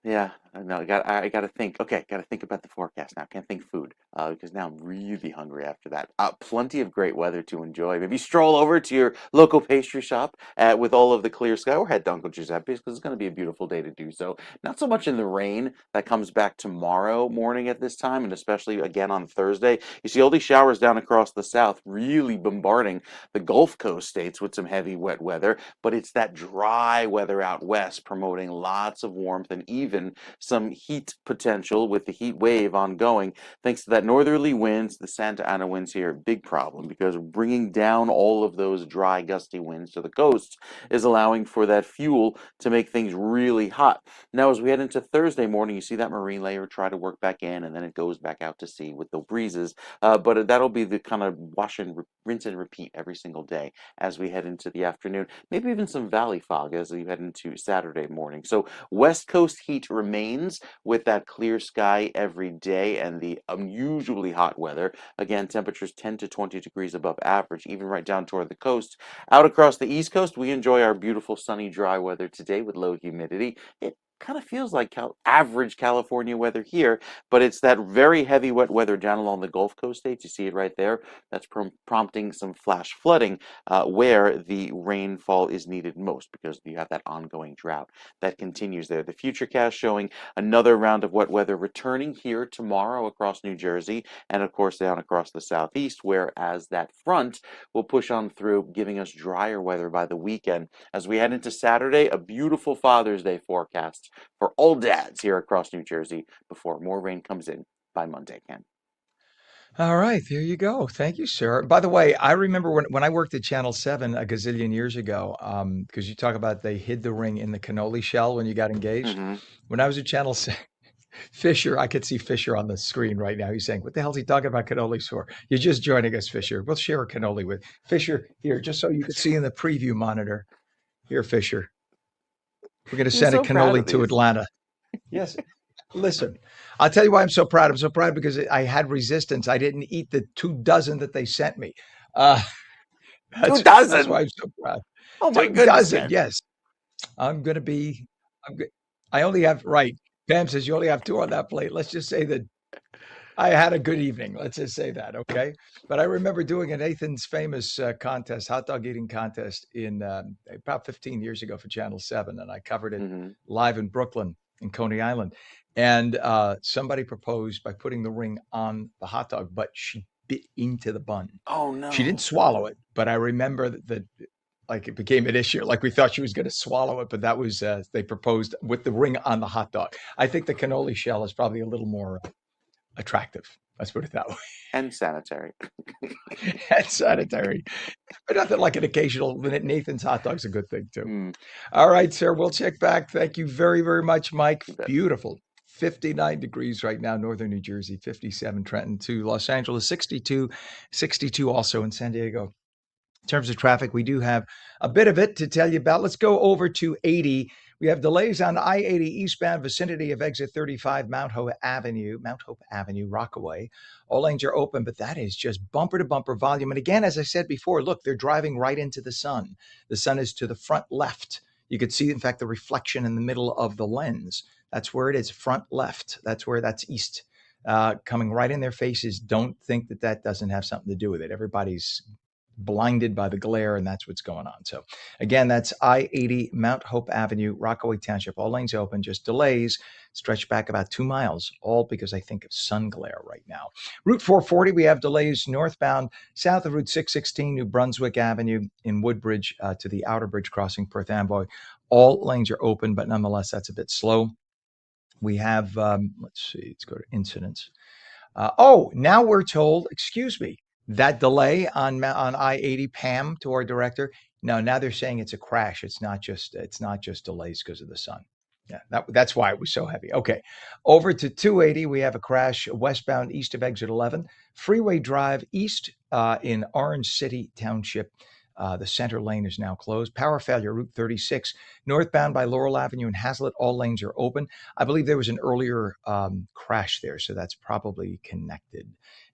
Yeah, I know. I got to think. Okay, got to think about the forecast now. Can't think food because now I'm really hungry after that. Plenty of great weather to enjoy. Maybe stroll over to your local pastry shop with all of the clear sky, or head to Uncle Giuseppe's because it's going to be a beautiful day to do so. Not so much in the rain that comes back tomorrow morning at this time, and especially again on Thursday. You see all these showers down across the south, really bombarding the Gulf Coast states with some heavy wet weather. But it's that dry weather out west promoting lots of warmth and even some heat potential with the heat wave ongoing. Thanks to that northerly winds, the Santa Ana winds here, big problem because bringing down all of those dry, gusty winds to the coast is allowing for that fuel to make things really hot. Now, as we head into Thursday morning, you see that marine layer try to work back in and then it goes back out to sea with the breezes. But that'll be the kind of rinse and repeat every single day as we head into the afternoon. Maybe even some valley fog as we head into Saturday morning. So West Coast heat remains with that clear sky every day and the unusually hot weather. Again, temperatures 10 to 20 degrees above average, even right down toward the coast. Out across the East Coast, we enjoy our beautiful sunny, dry weather today with low humidity. It kind of feels like average California weather here, but it's that very heavy wet weather down along the Gulf Coast states. You see it right there. That's prompting some flash flooding where the rainfall is needed most because you have that ongoing drought that continues there. The futurecast showing another round of wet weather returning here tomorrow across New Jersey and of course down across the southeast, whereas that front will push on through, giving us drier weather by the weekend. As we head into Saturday, a beautiful Father's Day forecast for all dads here across New Jersey before more rain comes in by Monday, Ken. All right, there you go. Thank you, sir. By the way, I remember when I worked at Channel 7 a gazillion years ago, because you talk about they hid the ring in the cannoli shell when you got engaged. Mm-hmm. When I was at Channel 7, Fisher, I could see Fisher on the screen right now. He's saying, "What the hell's he talking about cannolis for?" You're just joining us, Fisher. We'll share a cannoli with Fisher here, just so you can see in the preview monitor. Here, Fisher. We're going to You're send a so proud cannoli of to these. Atlanta. Yes. Listen, I'll tell you why I'm so proud. I'm so proud because I had resistance. I didn't eat the 2 dozen that they sent me. Uh, Two that's why dozen. I'm so proud. Oh my Two goodness, dozen, Ken. yes. I'm gonna be. I'm good. I only have right. Pam says you only have two on that plate. Let's just say that I had a good evening. Let's just say that, okay? But I remember doing an Nathan's famous contest, hot dog eating contest, in about 15 years ago for Channel 7, and I covered it Mm-hmm. live in Brooklyn, in Coney Island. And somebody proposed by putting the ring on the hot dog, but she bit into the bun. Oh She didn't no. swallow it, but I remember that like it became an issue. Like we thought she was going to swallow it, but that was they proposed with the ring on the hot dog. I think the cannoli shell is probably a little more attractive. Let's put it that way. And sanitary. And sanitary. But nothing like an occasional Nathan's hot dog's a good thing too. Hmm. All right, sir. We'll check back. Thank you very, very much, Mike. You bet. Beautiful. 59 degrees right now, northern New Jersey, 57 Trenton to Los Angeles, 62, 62 also in San Diego. In terms of traffic, we do have a bit of it to tell you about. Let's go over to 80 We have delays on I-80 eastbound vicinity of exit 35, Mount Hope Avenue, Rockaway. All lanes are open, but that is just bumper to bumper volume. And again, as I said before, look, they're driving right into the sun. The sun is to the front left. You could see, in fact, the reflection in the middle of the lens. That's where it is, front left. That's east. Coming right in their faces. Don't think that doesn't have something to do with it. Everybody's blinded by the glare, and that's what's going on. So again, that's I-80 Mount Hope Avenue, Rockaway Township. All lanes open, just delays stretch back about 2 miles, all because I think of sun glare right now. Route 440, we have delays northbound south of Route 616, New Brunswick Avenue in Woodbridge to the Outer Bridge crossing Perth Amboy. All lanes are open, but nonetheless, that's a bit slow. We have, let's go to incidents. Now we're told, excuse me, that delay on I-80, Pam, to our director. No, now they're saying it's a crash. It's not just delays because of the sun. Yeah, that's why it was so heavy. Okay, over to 280, we have a crash westbound east of exit 11, Freeway Drive east in Orange City Township. The center lane is now closed. Power failure, Route 36, northbound by Laurel Avenue and Hazlitt. All lanes are open. I believe there was an earlier crash there, so that's probably connected.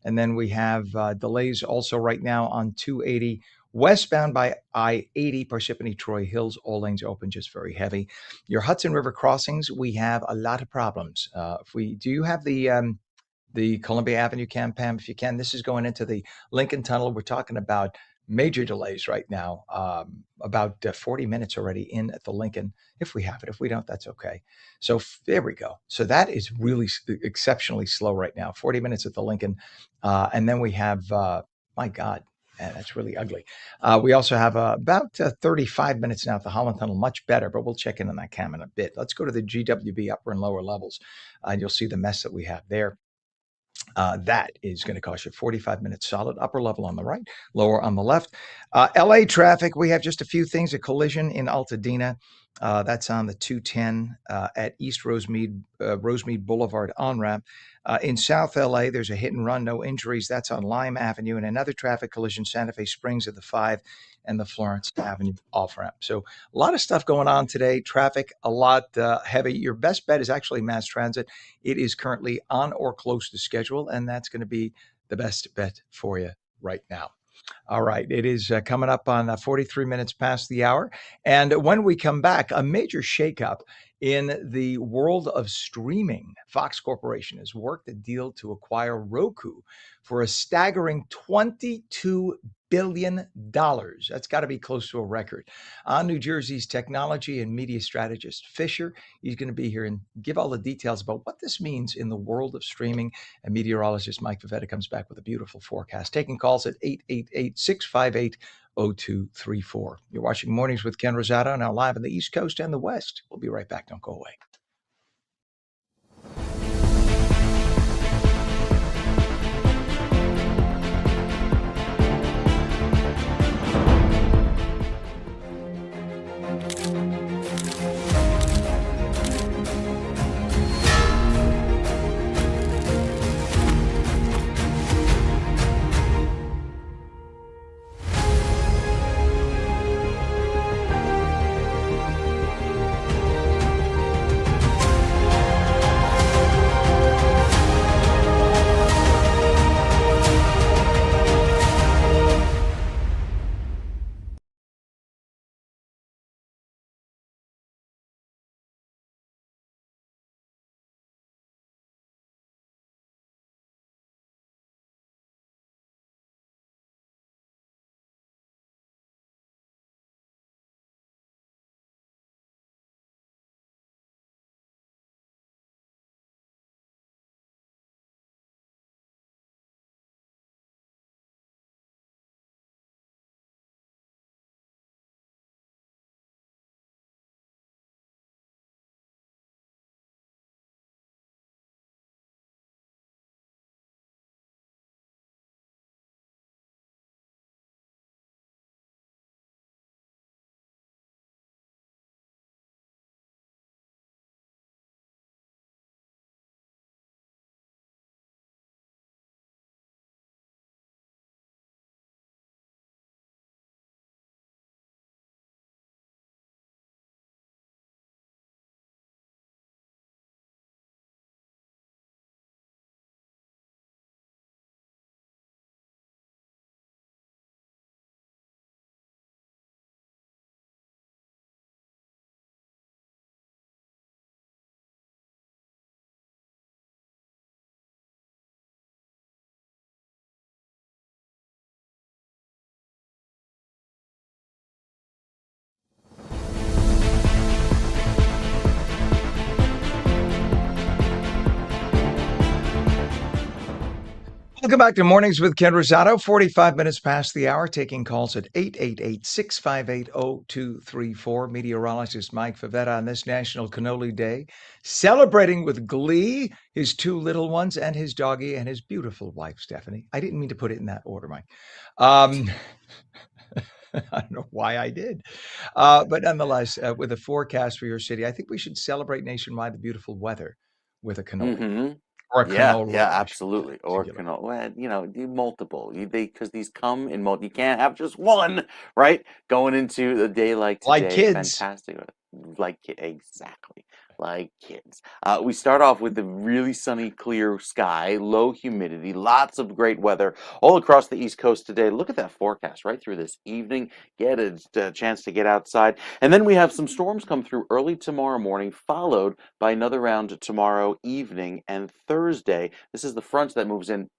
And then we have delays also right now on 280 westbound by I-80, Parsippany Troy Hills. All lanes open, just very heavy. Your Hudson River crossings, we have a lot of problems. Do you have the Columbia Avenue Pam? If you can, this is going into the Lincoln Tunnel. We're talking about major delays right now, about 40 minutes already in at the Lincoln. If we have it, if we don't, that's okay. So there we go. So that is really exceptionally slow right now. 40 minutes at the Lincoln. And then we have, my God, that's really ugly. We also have about 35 minutes now at the Holland Tunnel, much better, but we'll check in on that cam in a bit. Let's go to the GWB upper and lower levels, and you'll see the mess that we have there. That is going to cost you 45 minutes solid, upper level on the right, lower on the left. LA traffic, we have just a few things. A collision in Altadena. That's on the 210 at East Rosemead Boulevard on-ramp. In South LA, there's a hit and run, no injuries. That's on Lime Avenue. And another traffic collision, Santa Fe Springs at the 5 and the Florence Avenue off-ramp. So a lot of stuff going on today. Traffic, a lot heavy. Your best bet is actually mass transit. It is currently on or close to schedule, and that's going to be the best bet for you right now. All right, it is coming up on 43 minutes past the hour. And when we come back, a major shakeup in the world of streaming. Fox Corporation has worked a deal to acquire Roku for a staggering $22 billion. That's got to be close to a record. On New Jersey's technology and media strategist, Fisher, he's going to be here and give all the details about what this means in the world of streaming. And meteorologist Mike Favetta comes back with a beautiful forecast. Taking calls at 888-658-0234. You're watching Mornings with Ken Rosato, now live on the East Coast and the West. We'll be right back. Don't go away. Welcome back to Mornings with Ken Rosato. 45 minutes past the hour, taking calls at 888-658-0234. Meteorologist Mike Favetta on this National Cannoli Day, celebrating with glee his two little ones and his doggie and his beautiful wife, Stephanie. I didn't mean to put it in that order, Mike. I don't know why I did. But nonetheless, with a forecast for your city, I think we should celebrate nationwide the beautiful weather with a cannoli. Hmm. Or a Yeah, cannoli, yeah, I should say, absolutely. Or singular. canola, well, do multiple. Because these come in multiple. You can't have just one, right? Going into a day like Like today, kids. fantastic. Exactly, like kids. We start off with a really sunny, clear sky, low humidity, lots of great weather all across the East Coast today. Look at that forecast right through this evening. Get a chance to get outside, and then we have some storms come through early tomorrow morning, followed by another round tomorrow evening and Thursday. This is the front that moves in.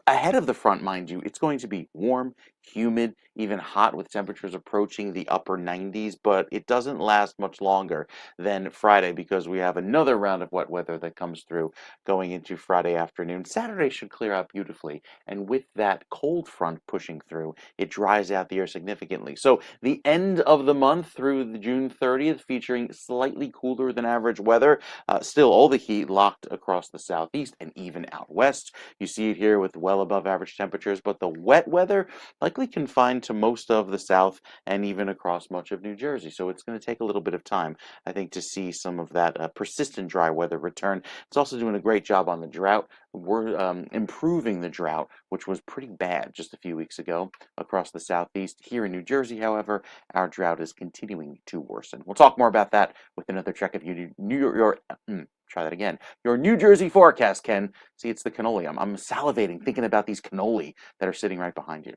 Ahead of the front, mind you, it's going to be warm, humid, even hot with temperatures approaching the upper 90s, but it doesn't last much longer than Friday because we have another round of wet weather that comes through going into Friday afternoon. Saturday should clear out beautifully, and with that cold front pushing through, it dries out the air significantly. So the end of the month through the June 30th featuring slightly cooler than average weather. Still, all the heat locked across the southeast and even out west. You see it here with well above average temperatures, but the wet weather likely confined to most of the south and even across much of New Jersey. So it's going to take a little bit of time, I think, to see some of that persistent dry weather return. It's also doing a great job on the drought. We're improving the drought, which was pretty bad just a few weeks ago across the southeast. Here in New Jersey, however, our drought is continuing to worsen. We'll talk more about that with another check of try that again. Your New Jersey forecast, Ken. See, it's the cannoli. I'm salivating thinking about these cannoli that are sitting right behind you.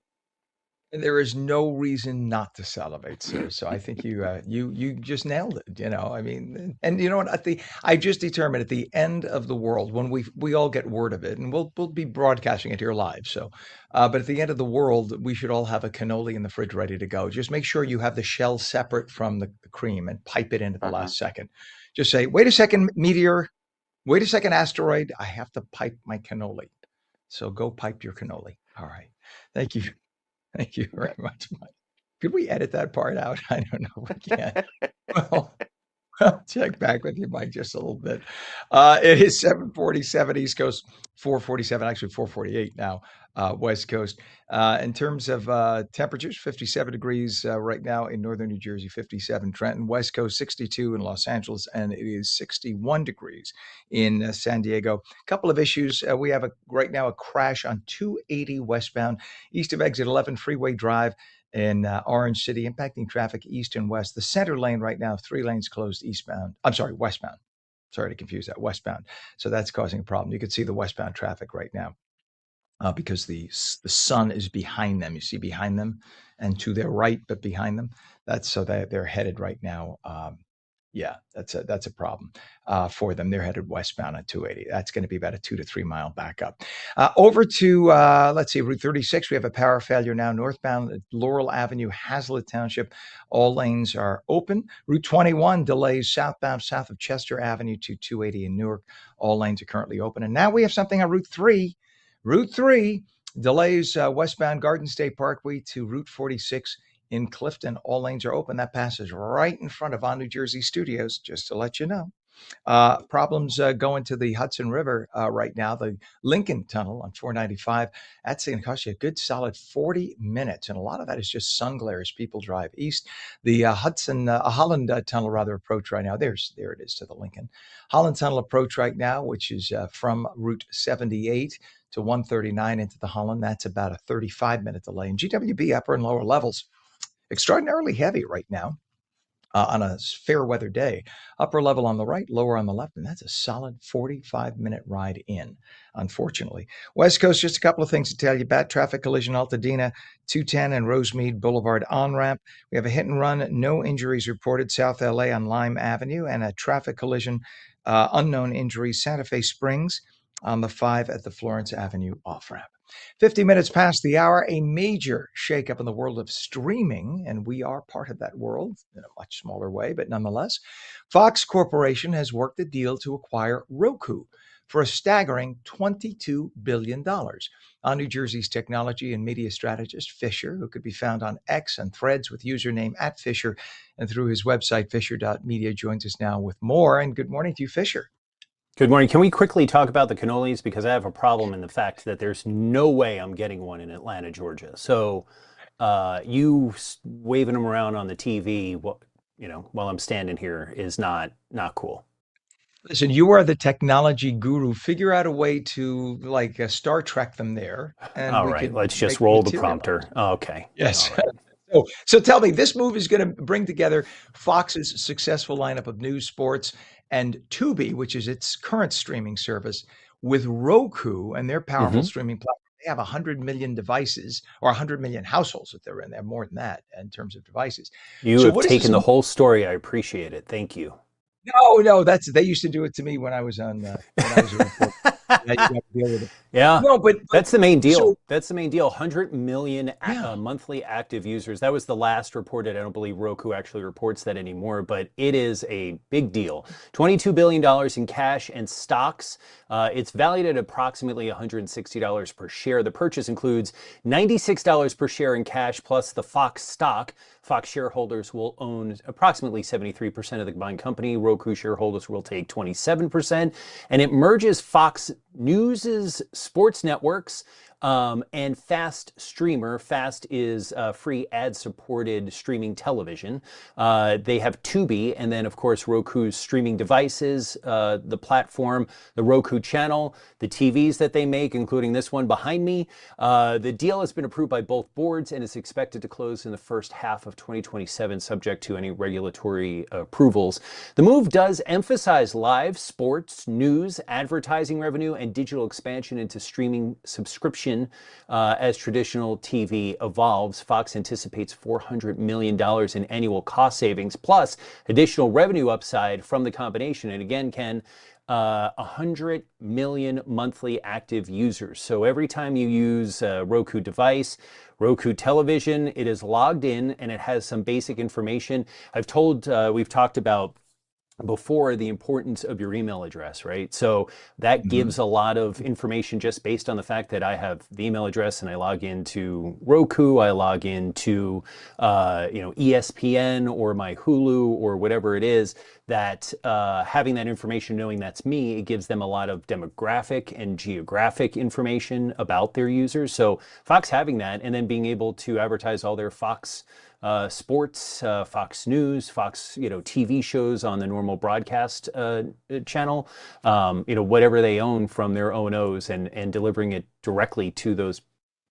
There is no reason not to salivate, sir. So I think you just nailed it. I mean, and you know what? I just determined at the end of the world when we all get word of it, and we'll be broadcasting it here live. So, but at the end of the world, we should all have a cannoli in the fridge ready to go. Just make sure you have the shell separate from the cream and pipe it in at the Uh-huh. last second. Just say, wait a second, meteor. Wait a second, asteroid. I have to pipe my cannoli. So go pipe your cannoli. All right. Thank you. Thank you You very bet. much, Mike. Could we edit that part out? I don't know. We can. Well, I'll check back with you, Mike, just a little bit. It is 7:47 East Coast, 4:47, actually 4:48 now, West Coast. In terms of temperatures, 57 degrees right now in northern New Jersey, 57 Trenton, West Coast 62 in Los Angeles, and it is 61 degrees in San Diego. A couple of issues. We have right now a crash on 280 westbound, east of exit 11 Freeway Drive in Orange City, impacting traffic east and west. The center lane right now, 3 lanes closed eastbound. I'm sorry, westbound. Sorry to confuse that, westbound. So that's causing a problem. You can see the westbound traffic right now because the sun is behind them. You see behind them and to their right, but behind them. That's so that they're headed right now. Yeah, that's a problem for them. They're headed westbound on 280. That's going to be about a 2 to 3 mile backup. Over to let's see, Route 36. We have a power failure now northbound at Laurel Avenue, Hazlitt Township. All lanes are open. Route 21 delays southbound south of Chester Avenue to 280 in Newark. All lanes are currently open. And now we have something on Route 3. Route 3 delays westbound Garden State Parkway to Route 46 in Clifton. All lanes are open. That passes right in front of On New Jersey Studios, just to let you know. Problems going to the Hudson River right now. The Lincoln Tunnel on 495, that's going to cost you a good solid 40 minutes. And a lot of that is just sun glare as people drive east. The Holland Tunnel rather approach right now. There it is to the Lincoln. Holland Tunnel approach right now, which is from Route 78 to 139 into the Holland. That's about a 35-minute delay. And GWB upper and lower levels, extraordinarily heavy right now on a fair weather day. Upper level on the right, lower on the left, and that's a solid 45-minute ride in, unfortunately. West Coast, just a couple of things to tell you about. Traffic collision, Altadena, 210 and Rosemead Boulevard on-ramp. We have a hit and run, no injuries reported, South LA on Lime Avenue, and a traffic collision, unknown injuries, Santa Fe Springs on the 5 at the Florence Avenue off-ramp. 50 minutes past the hour, a major shakeup in the world of streaming, and we are part of that world in a much smaller way, but nonetheless. Fox Corporation has worked a deal to acquire Roku. for a staggering $22 billion. On New Jersey's technology and media strategist, Fisher, who could be found on X and Threads with username @Fisher and through his website, fisher.media, joins us now with more. And good morning to you, Fisher. Good morning. Can we quickly talk about the cannolis? Because I have a problem in the fact that there's no way I'm getting one in Atlanta, Georgia. So you waving them around on the TV, while I'm standing here is not cool. Listen, you are the technology guru. Figure out a way to Star Trek them there, and All we right, could let's just make roll the material. prompter. Okay. Yes. All right. So tell me, this move is going to bring together Fox's successful lineup of news, sports, and Tubi, which is its current streaming service, with Roku and their powerful Mm-hmm. streaming platform. They have 100 million devices, or 100 million households that they're in. They have more than that in terms of devices. You So have what is this? taken the whole story. I appreciate it. Thank you. No, they used to do it to me when I was on when I was a reporter. Yeah, you got to deal with it. Yeah, No, but that's the main deal. so That's the main deal. 100 million yeah. monthly active users. That was the last reported. I don't believe Roku actually reports that anymore, but it is a big deal. $22 billion in cash and stocks. It's valued at approximately $160 per share. The purchase includes $96 per share in cash plus the Fox stock. Fox shareholders will own approximately 73% of the combined company. Roku shareholders will take 27%. And it merges Fox News's sports networks and Fast Streamer. Fast is free ad-supported streaming television. They have Tubi, and then, of course, Roku's streaming devices, the platform, the Roku channel, the TVs that they make, including this one behind me. The deal has been approved by both boards and is expected to close in the first half of 2027, subject to any regulatory approvals. The move does emphasize live sports, news, advertising revenue, and digital expansion into streaming subscription. As traditional TV evolves, Fox anticipates $400 million in annual cost savings, plus additional revenue upside from the combination. And again, Ken, 100 million monthly active users. So every time you use a Roku device, Roku television, it is logged in and it has some basic information. We've talked about before the importance of your email address, right? So that gives a lot of information just based on the fact that I have the email address and I log into Roku, I log into ESPN or my Hulu or whatever it is, that having that information, knowing that's me, it gives them a lot of demographic and geographic information about their users. So Fox having that and then being able to advertise all their Fox sports, Fox News, Fox, TV shows on the normal broadcast channel, whatever they own from their O&Os and delivering it directly to those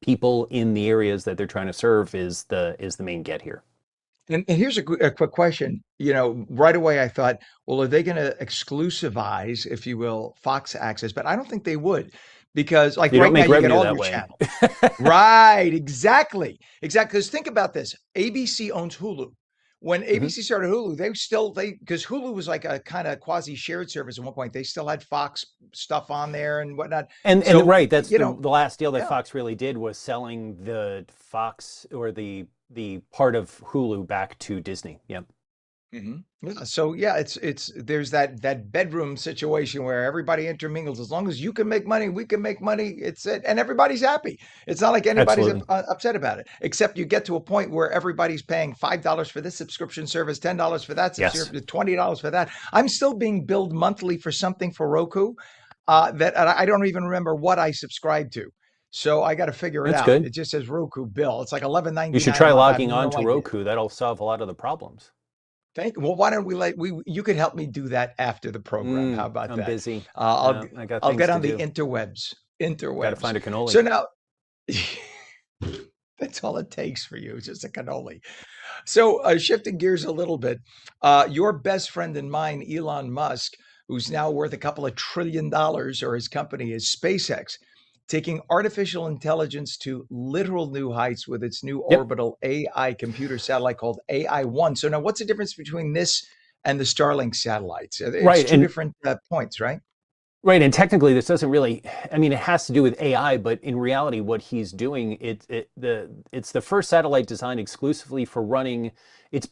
people in the areas that they're trying to serve is the main get here. And here's a quick question. Right away I thought, well, are they going to exclusivize, if you will, Fox access? But I don't think they would, because You right don't now make you get revenue all that your way. channels. Right, exactly. Because think about this. ABC owns Hulu. When ABC started Hulu, because Hulu was like a kind of quasi shared service at one point. They still had Fox stuff on there and whatnot. And So, right, that's the last deal that yeah. Fox really did was selling the Fox or the part of Hulu back to Disney. Yep. Yeah. So yeah, it's there's that bedroom situation where everybody intermingles. As long as you can make money, we can make money. It's it, and everybody's happy. It's not like anybody's Absolutely. upset about it. Except you get to a point where everybody's paying $5 for this subscription service, $10 for that Yes. subscription, $20 for that. I'm still being billed monthly for something for Roku that I don't even remember what I subscribe to. So I got to figure it That's out. good. It just says Roku bill. It's like You should $11.99 try a month. I have logging on no to idea. Roku. That'll solve a lot of the problems. Well, why don't you could help me do that after the program. How about I'm that? busy. I got I'll things get to on the do. interwebs. Got to find a cannoli. So now that's all it takes for you, just a cannoli. So shifting gears a little bit, your best friend and mine, Elon Musk, who's now worth a couple of $1 trillion, or his company is SpaceX, taking artificial intelligence to literal new heights with its new Yep. orbital AI computer satellite called AI-1. So now what's the difference between this and the Starlink satellites? It's Right. two different points, right? Right, and technically this doesn't really, it has to do with AI, but in reality what he's doing, it's the first satellite designed exclusively for running, it's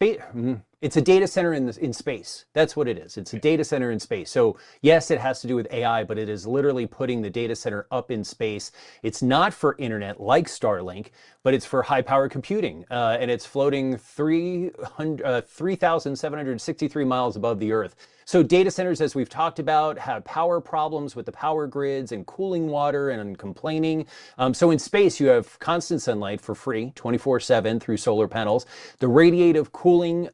It's a data center in space. That's what it is. It's a data center in space. So yes, it has to do with AI, but it is literally putting the data center up in space. It's not for internet like Starlink, but it's for high power computing. And it's floating 3,763 miles above the Earth. So data centers, as we've talked about, have power problems with the power grids and cooling water and complaining. So in space, you have constant sunlight for free, 24/7 through solar panels. The radiative cooling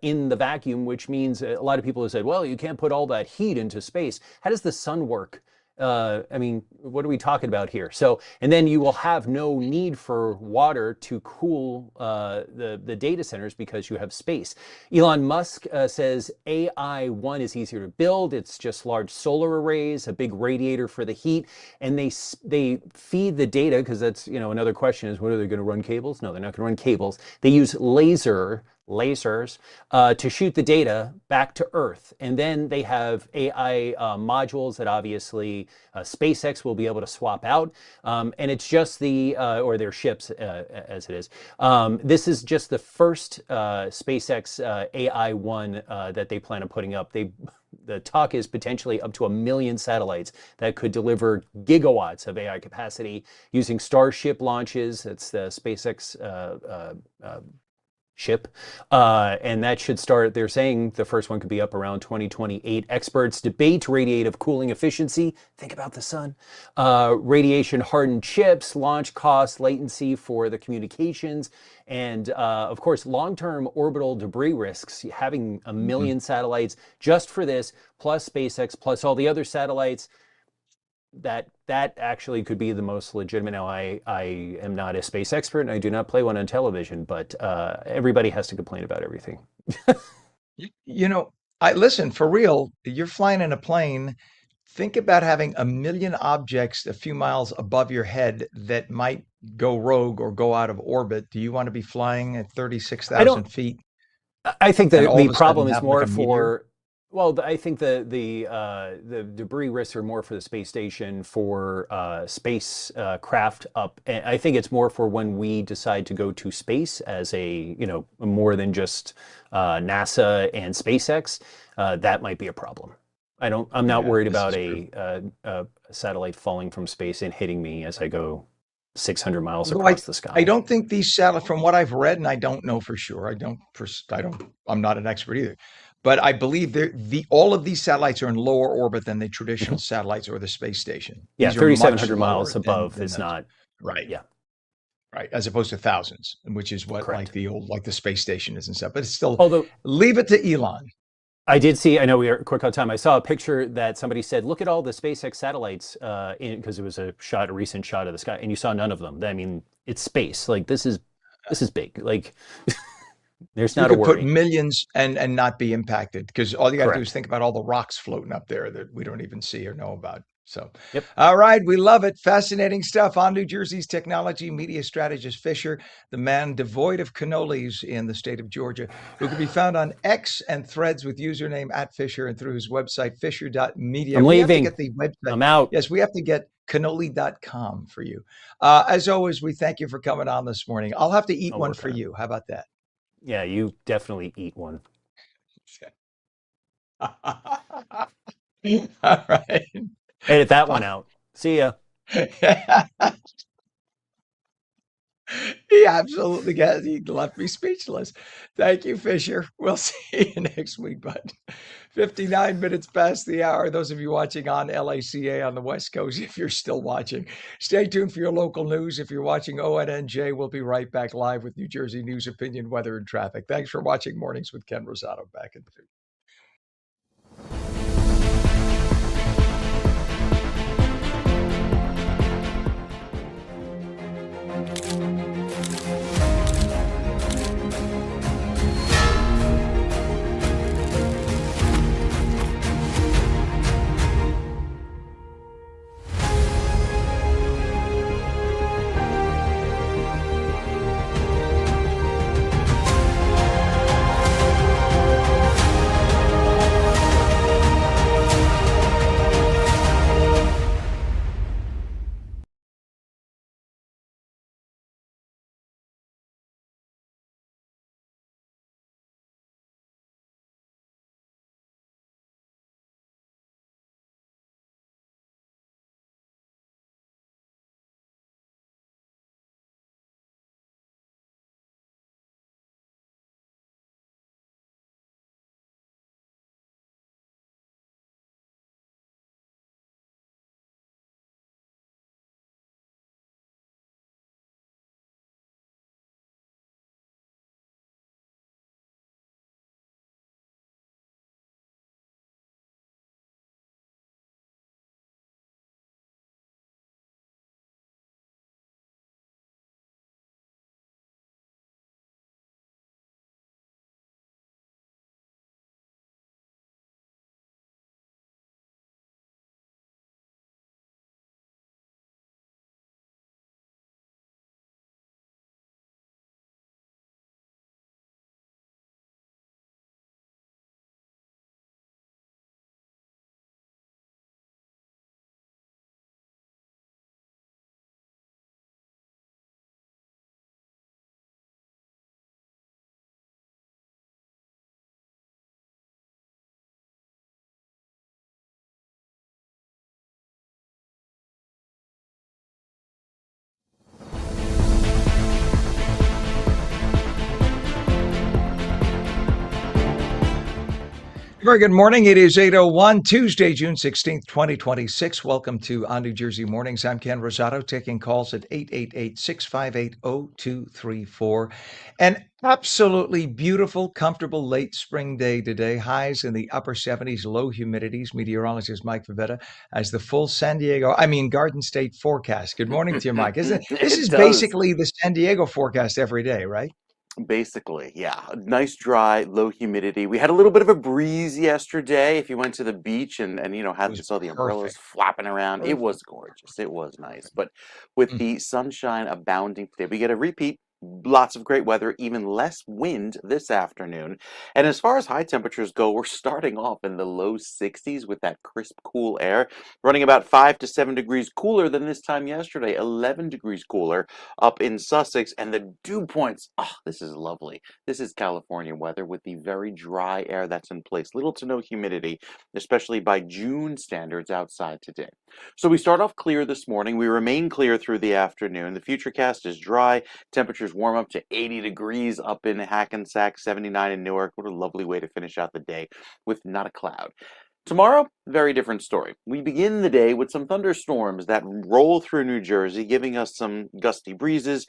in the vacuum, which means a lot of people have said, well, you can't put all that heat into space. How does the sun work? I mean, what are we talking about here? So, and then you will have no need for water to cool the data centers because you have space. Elon Musk says AI-1 is easier to build. It's just large solar arrays, a big radiator for the heat, and they feed the data, because that's, you know, another question is, what are they going to run cables? No, they're not going to run cables. They use lasers to shoot the data back to Earth. And then they have AI modules that obviously SpaceX will be able to swap out. And it's just or their ships as it is. This is just the first SpaceX AI-1 that they plan on putting up. The talk is potentially up to 1 million satellites that could deliver gigawatts of AI capacity using Starship launches. It's the SpaceX ship, and that should start, they're saying the first one could be up around 2028. Experts debate radiative cooling efficiency. Think about the sun. Radiation hardened chips, launch costs, latency for the communications, and of course, long-term orbital debris risks. Having 1 million satellites just for this, plus SpaceX, plus all the other satellites, that actually could be the most legitimate. Now, I am not a space expert and I do not play one on television, but everybody has to complain about everything. You know, listen, for real, you're flying in a plane. Think about having 1 million objects a few miles above your head that might go rogue or go out of orbit. Do you want to be flying at 36,000 feet? I think and that all the of a sudden problem is have more like a meteor? for, well, I think the debris risks are more for the space station, for space craft up. And I think it's more for when we decide to go to space as a, you know, more than just NASA and SpaceX. That might be a problem. I'm not worried about a satellite falling from space and hitting me as I go 600 miles across the sky. I don't think these satellites, from what I've read, and I don't know for sure, I'm not an expert either, but I believe all of these satellites are in lower orbit than the traditional satellites or the space station. Yeah, These are much 3,700 miles lower above than is those. not. Right. Yeah. Right. As opposed to thousands, which is what Correct. like the space station is and stuff. But it's still, Although leave it to Elon. I did see, I know we are quick on time. I saw a picture that somebody said, look at all the SpaceX satellites because it was a recent shot of the sky, and you saw none of them. I mean, it's space. Like, this is big. Like, there's not a worry. You could put millions and not be impacted, because all you got to do is think about all the rocks floating up there that we don't even see or know about. So, yep. All right, we love it. Fascinating stuff on New Jersey's technology media strategist Fisher, the man devoid of cannolis in the state of Georgia, who can be found on X and Threads with username @Fisher and through his website, fisher.media. I'm leaving. We have to get the website. I'm out. Yes, we have to get cannoli.com for you. As always, we thank you for coming on this morning. I'll have to eat one for you. How about that? Yeah, you definitely eat one. All right. Edit that one out. See ya. He absolutely has. He left me speechless. Thank you, Fisher. We'll see you next week, bud. 59 minutes past the hour. Those of you watching on LACA on the West Coast, if you're still watching, stay tuned for your local news. If you're watching ONNJ, we'll be right back live with New Jersey news, opinion, weather, and traffic. Thanks for watching Mornings with Ken Rosato. Back in 2. Very good morning. It is 8:01, Tuesday, June 16th, 2026. Welcome to On New Jersey Mornings. I'm Ken Rosato, taking calls at 888-658-0234. An absolutely beautiful, comfortable late spring day today. Highs in the upper 70s, low humidities. Meteorologist Mike Favetta has the full Garden State forecast. Good morning to you, Mike. This It is does. basically the San Diego forecast every day, right? Basically, yeah. Nice, dry, low humidity. We had a little bit of a breeze yesterday. If you went to the beach and It had was saw the umbrellas perfect. flapping around, it Perfect. was gorgeous. It was nice. But with Mm. the sunshine abounding today, we get a repeat. Lots of great weather, even less wind this afternoon. And as far as high temperatures go, we're starting off in the low 60s with that crisp, cool air, running about 5 to 7 degrees cooler than this time yesterday, 11 degrees cooler up in Sussex, and the dew points. Oh, this is lovely. This is California weather with the very dry air that's in place. Little to no humidity, especially by June standards outside today. So we start off clear this morning. We remain clear through the afternoon. The futurecast is dry. Temperatures warm up to 80 degrees up in Hackensack, 79 in Newark. What a lovely way to finish out the day with not a cloud. Tomorrow, very different story. We begin the day with some thunderstorms that roll through New Jersey, giving us some gusty breezes,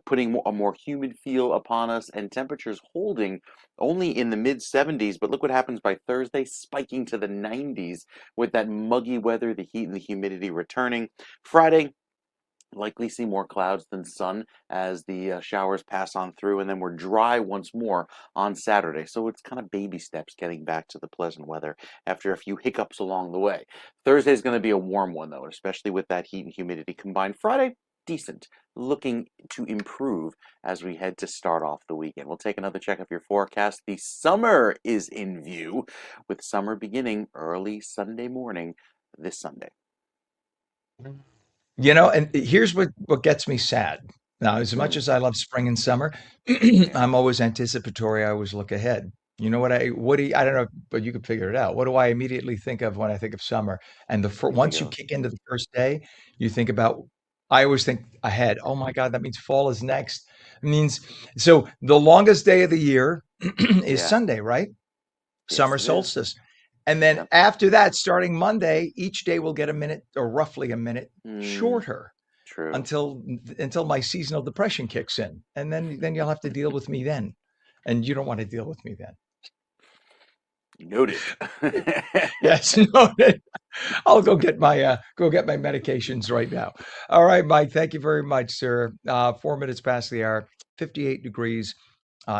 putting a more humid feel upon us, and temperatures holding only in the mid 70s. But look what happens by Thursday, spiking to the 90s with that muggy weather, the heat and the humidity returning. Friday, likely see more clouds than sun as the showers pass on through, and then we're dry once more on Saturday. So it's kind of baby steps getting back to the pleasant weather after a few hiccups along the way. Thursday is going to be a warm one, though, especially with that heat and humidity combined. Friday, decent, looking to improve as we head to start off the weekend. We'll take another check of your forecast. The summer is in view, with summer beginning early Sunday morning this Sunday. And here's what gets me sad. Now, as much Mm, as I love spring and summer, yeah, I'm always anticipatory. I always look ahead. You know I don't know, but you could figure it out. What do I immediately think of when I think of summer? And you think once you of kick into the first day, you think about, I always think ahead. Oh my God, that means fall is next. It means, so the longest day of the year is yeah. Sunday, right? Yes, Summer it is. solstice. And then Yep. after that, starting Monday, each day will get a minute or roughly a minute Mm, shorter true. until my seasonal depression kicks in. And then you'll have to deal with me then. And you don't want to deal with me then. Noted. Yes, noted. I'll go get my medications right now. All right, Mike. Thank you very much, sir. 4 minutes past the hour, 58 degrees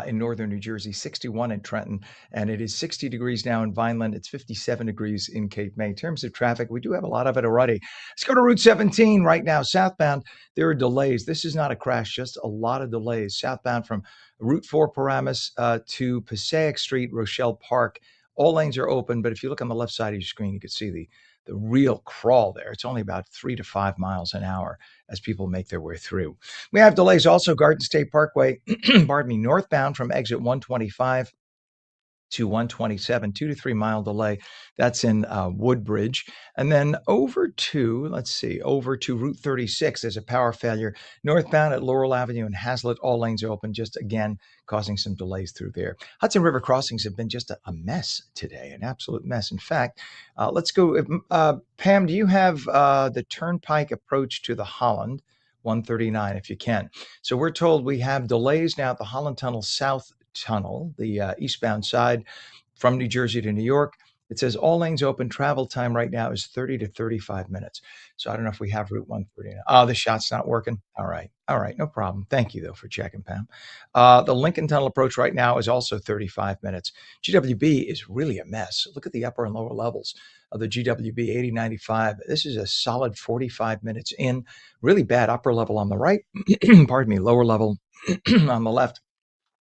in northern New Jersey, 61 in Trenton, and it is 60 degrees now in Vineland. It's 57 degrees in Cape May. In terms of traffic, we do have a lot of it already. Let's go to Route 17 right now. Southbound, there are delays. This is not a crash, just a lot of delays. Southbound from Route 4 Paramus to Passaic Street, Rochelle Park. All lanes are open, but if you look on the left side of your screen, you can see the real crawl there. It's only about 3 to 5 miles an hour as people make their way through. We have delays also, Garden State Parkway, pardon me, northbound from exit 125 to 127, 2 to 3 mile delay. That's in Woodbridge. And then over to Route 36. There's a power failure northbound at Laurel Avenue and Hazlitt. All lanes are open, just again, causing some delays through there. Hudson River crossings have been just a mess today, an absolute mess. In fact, let's go. Pam, do you have the Turnpike approach to the Holland? 139, if you can. So we're told we have delays now at the Holland Tunnel South Tunnel, the eastbound side from New Jersey to New York. It says all lanes open. Travel time right now is 30 to 35 minutes. So I don't know if we have Route 139. Oh, the shot's not working. All right. All right. No problem. Thank you, though, for checking, Pam. The Lincoln Tunnel approach right now is also 35 minutes. GWB is really a mess. Look at the upper and lower levels of the GWB 8095. This is a solid 45 minutes in. Really bad upper level on the right. Pardon me. Lower level on the left.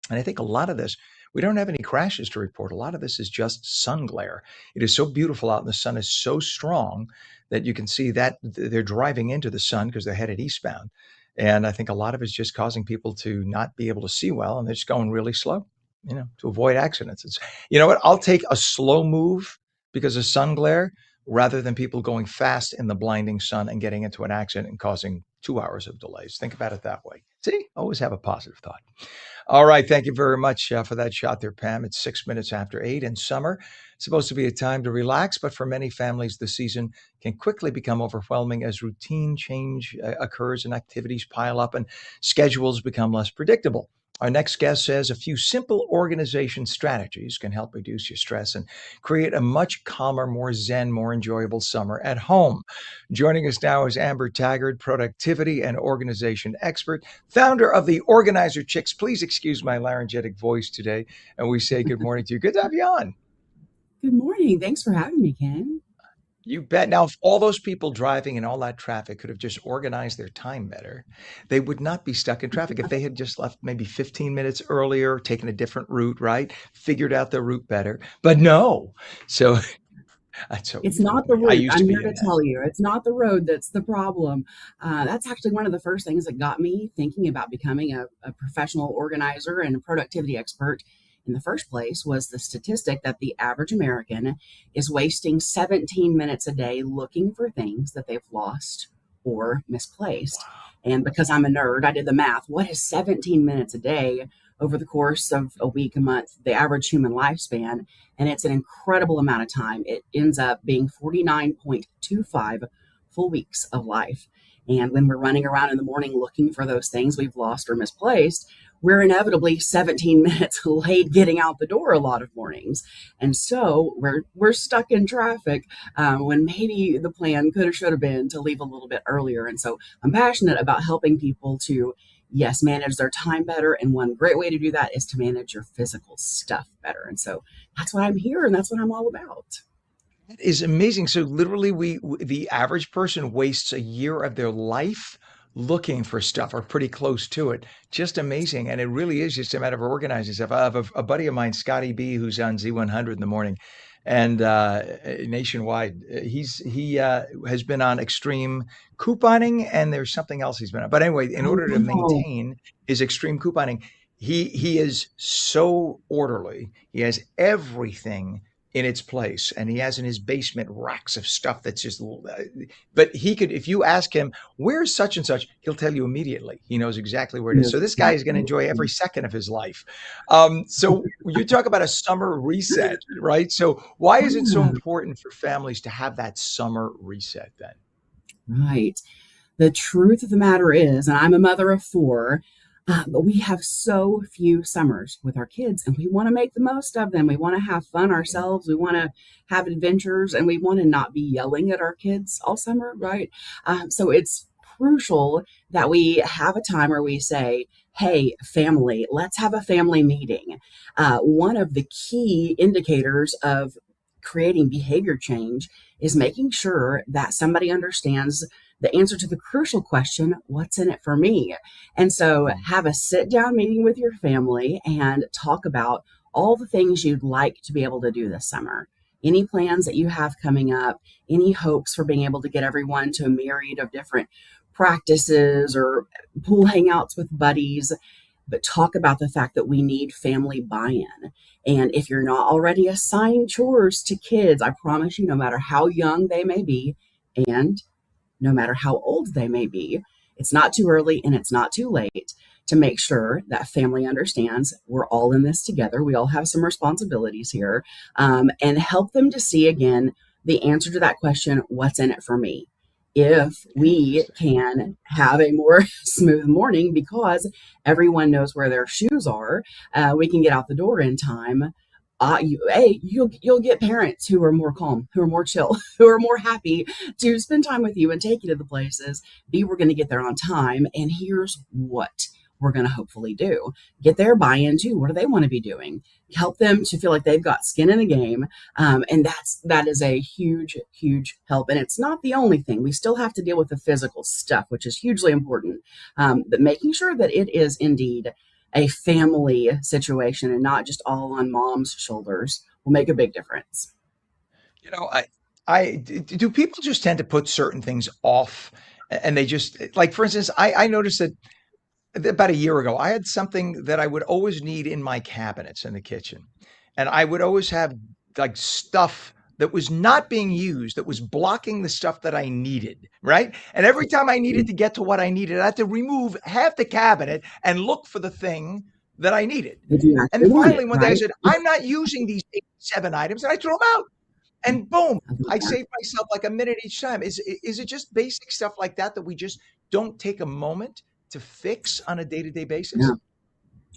And I think a lot of this, we don't have any crashes to report. A lot of this is just sun glare. It is so beautiful out and the sun is so strong that you can see that they're driving into the sun because they're headed eastbound. And I think a lot of it's just causing people to not be able to see well and they're just going really slow, to avoid accidents. You know what? I'll take a slow move because of sun glare rather than people going fast in the blinding sun and getting into an accident and causing 2 hours of delays. Think about it that way. See, always have a positive thought. All right. Thank you very much for that shot there, Pam. It's 6 minutes after 8 in summer. It's supposed to be a time to relax, but for many families, the season can quickly become overwhelming as routine change occurs and activities pile up and schedules become less predictable. Our next guest says a few simple organization strategies can help reduce your stress and create a much calmer, more zen, more enjoyable summer at home. Joining us now is Amber Taggart, productivity and organization expert, founder of the Organizer Chicks. Please excuse my laryngetic voice today, and we say good morning to you. Good to have you on. Good morning. Thanks for having me, Ken. You bet. Now, if all those people driving in all that traffic could have just organized their time better, they would not be stuck in traffic. If they had just left maybe 15 minutes earlier, taken a different route, right? Figured out the route better. But no. So that's so It's funny not to the me. I route. used to I'm be here in to that. tell you, it's not the road that's the problem. That's actually one of the first things that got me thinking about becoming a professional organizer and a productivity expert in the first place was the statistic that the average American is wasting 17 minutes a day looking for things that they've lost or misplaced. And because I'm a nerd, I did the math. What is 17 minutes a day over the course of a week, a month, the average human lifespan? And it's an incredible amount of time. It ends up being 49.25 full weeks of life. And when we're running around in the morning looking for those things we've lost or misplaced, we're inevitably 17 minutes late getting out the door a lot of mornings. And so we're stuck in traffic when maybe the plan could have should have been to leave a little bit earlier. And so I'm passionate about helping people to, yes, manage their time better. And one great way to do that is to manage your physical stuff better. And so that's why I'm here and that's what I'm all about. That is amazing. So literally, the average person wastes a year of their life looking for stuff or pretty close to it. Just amazing. And it really is just a matter of organizing stuff. I have a buddy of mine, Scotty B, who's on Z100 in the morning and nationwide. He has been on extreme couponing, and there's something else he's been on. But anyway, in Oh, order to wow. maintain his extreme couponing, he is so orderly. He has everything in its place, and he has in his basement racks of stuff that's just but he could, if you ask him where's such and such, he'll tell you immediately. He knows exactly where it is. Yes, So this guy is going to enjoy absolutely. every second of his life. So you talk about a summer reset, right? So why is it so Yeah, important for families to have that summer reset then? right. The truth of the matter is, and I'm a mother of four, but we have so few summers with our kids, and we want to make the most of them. We want to have fun ourselves. We want to have adventures, and we want to not be yelling at our kids all summer, right? So it's crucial that we have a time where we say, hey, family, let's have a family meeting. One of the key indicators of creating behavior change is making sure that somebody understands the answer to the crucial question, what's in it for me? And so Mm. have a sit down meeting with your family and talk about all the things you'd like to be able to do this summer. Any plans that you have coming up, any hopes for being able to get everyone to a myriad of different practices or pool hangouts with buddies, but talk about the fact that we need family buy in. And if you're not already assigning chores to kids, I promise you, no matter how young they may be, and no matter how old they may be, it's not too early and it's not too late to make sure that family understands we're all in this together. We all have some responsibilities here, and help them to see again the answer to that question, what's in it for me? If we Interesting. can have a more smooth morning because everyone knows where their shoes are, we can get out the door in time. You'll get parents who are more calm, who are more chill, who are more happy to spend time with you and take you to the places. B, we're going to get there on time. And here's what we're going to hopefully do. Get their buy-in too. What do they want to be doing? Help them to feel like they've got skin in the game. And that is a huge, huge help. And it's not the only thing. We still have to deal with the physical stuff, which is hugely important. But making sure that it is indeed a family situation and not just all on mom's shoulders will make a big difference. You know, do people just tend to put certain things off, and they just like, for instance, I noticed that about a year ago, I had something that I would always need in my cabinets in the kitchen. And I would always have like stuff that was not being used, that was blocking the stuff that I needed, right? And every time I needed to get to what I needed, I had to remove half the cabinet and look for the thing that I needed. If you And actually want finally, it, one day I right? said, I'm not using these 7 items, and I threw them out. And boom, I love I that. saved myself like a minute each time. Is it just basic stuff like that we just don't take a moment to fix on a day-to-day basis?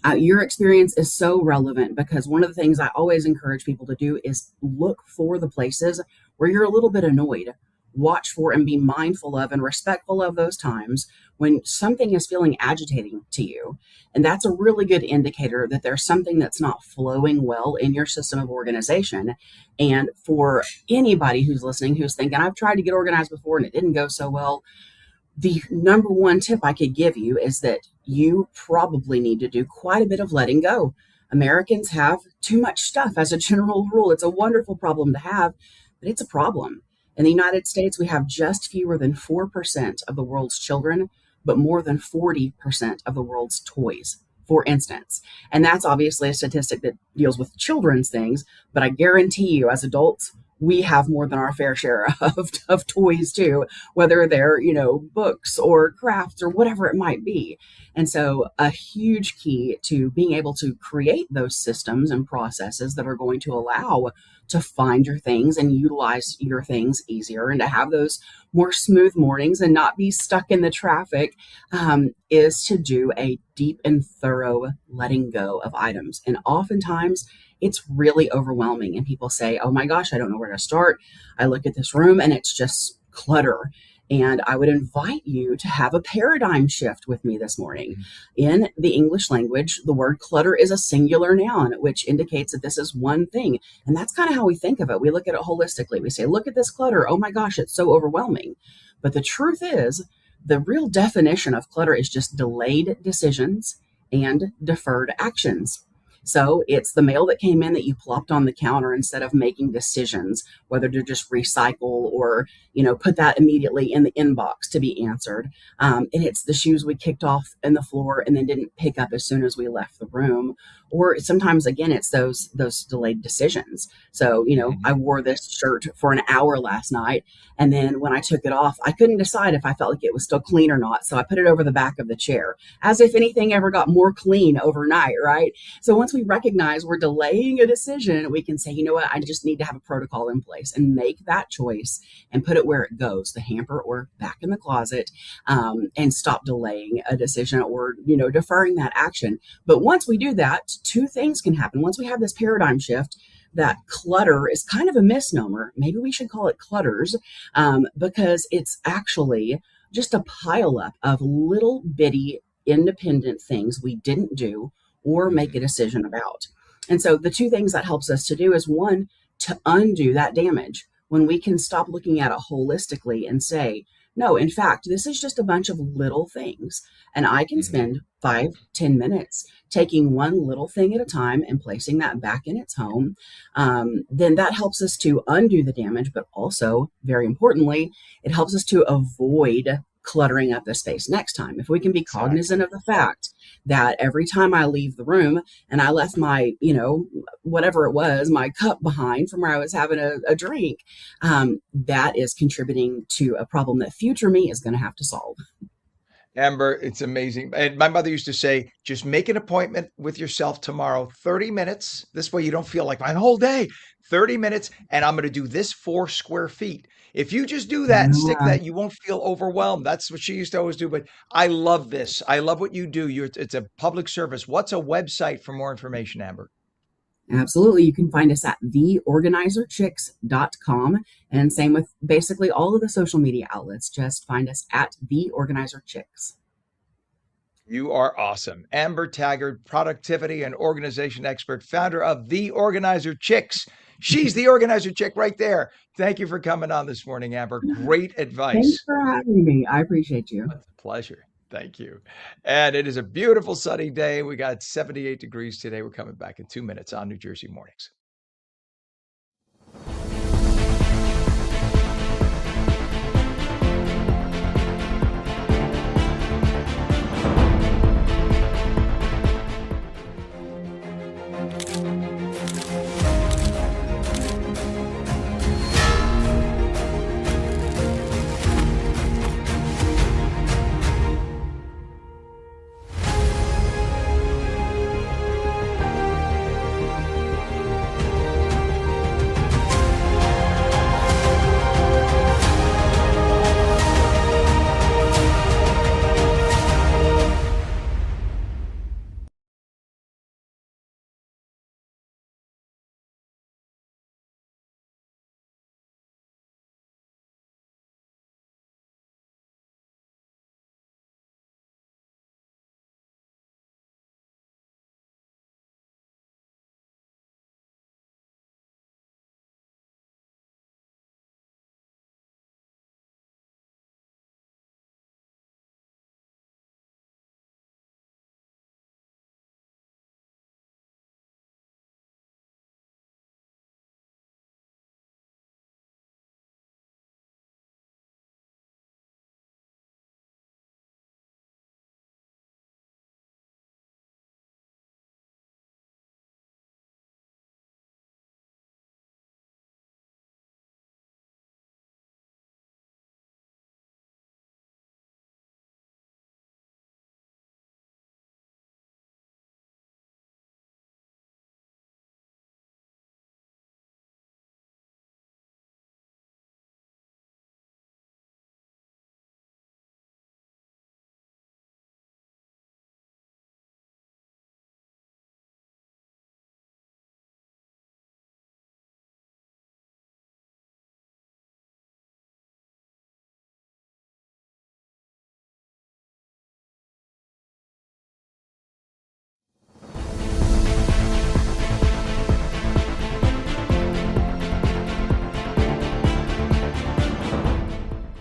Yeah. Your experience is so relevant because one of the things I always encourage people to do is look for the places where you're a little bit annoyed. Watch for and be mindful of and respectful of those times when something is feeling agitating to you. And that's a really good indicator that there's something that's not flowing well in your system of organization. And for anybody who's listening who's thinking, I've tried to get organized before and it didn't go so well, the number one tip I could give you is that you probably need to do quite a bit of letting go. Americans have too much stuff as a general rule. It's a wonderful problem to have, but it's a problem. In the United States, we have just fewer than 4% of the world's children, but more than 40% of the world's toys, for instance. And that's obviously a statistic that deals with children's things, but I guarantee you, as adults, we have more than our fair share of toys too, whether they're, books or crafts or whatever it might be. And so a huge key to being able to create those systems and processes that are going to allow to find your things and utilize your things easier and to have those more smooth mornings and not be stuck in the traffic is to do a deep and thorough letting go of items. And oftentimes it's really overwhelming. And people say, oh my gosh, I don't know where to start. I look at this room and it's just clutter. And I would invite you to have a paradigm shift with me this morning. In the English language, the word clutter is a singular noun, which indicates that this is one thing. And that's kind of how we think of it. We look at it holistically. We say, look at this clutter. Oh my gosh, it's so overwhelming. But the truth is, the real definition of clutter is just delayed decisions and deferred actions. So it's the mail that came in that you plopped on the counter instead of making decisions, whether to just recycle or, put that immediately in the inbox to be answered. And it's the shoes we kicked off in the floor and then didn't pick up as soon as we left the room. Or sometimes, again, it's those delayed decisions. So, I wore this shirt for an hour last night. And then when I took it off, I couldn't decide if I felt like it was still clean or not. So I put it over the back of the chair as if anything ever got more clean overnight, right? So once we recognize we're delaying a decision, we can say, you know what, I just need to have a protocol in place and make that choice and put it where it goes, the hamper or back in the closet, and stop delaying a decision or, deferring that action. But once we do that, two things can happen. Once we have this paradigm shift, that clutter is kind of a misnomer. Maybe we should call it clutters because it's actually just a pileup of little bitty independent things we didn't do or make a decision about. And so the two things that helps us to do is one, to undo that damage. When we can stop looking at it holistically and say, no, in fact, this is just a bunch of little things. And I can spend 5-10 minutes taking one little thing at a time and placing that back in its home. Then that helps us to undo the damage, but also, very importantly, it helps us to avoid cluttering up the space next time. If we can be cognizant of the fact that every time I leave the room and I left my, whatever it was, my cup behind from where I was having a drink, that is contributing to a problem that future me is going to have to solve. Amber, it's amazing. And my mother used to say, just make an appointment with yourself tomorrow, 30 minutes. This way you don't feel like my whole day, 30 minutes, and I'm going to do this 4 square feet. If you just do that and stick that, you won't feel overwhelmed. That's what she used to always do. But I love this. I love what you do. It's a public service. What's a website for more information, Amber? Absolutely. You can find us at theorganizerchicks.com. And same with basically all of the social media outlets. Just find us at The Organizer Chicks. You are awesome. Amber Taggart, productivity and organization expert, founder of The Organizer Chicks. She's the organizer chick right there. Thank you for coming on this morning, Amber. Great advice. Thanks for having me. I appreciate you. It's a pleasure. Thank you. And it is a beautiful sunny day. We got 78 degrees today. We're coming back in 2 minutes on New Jersey Mornings.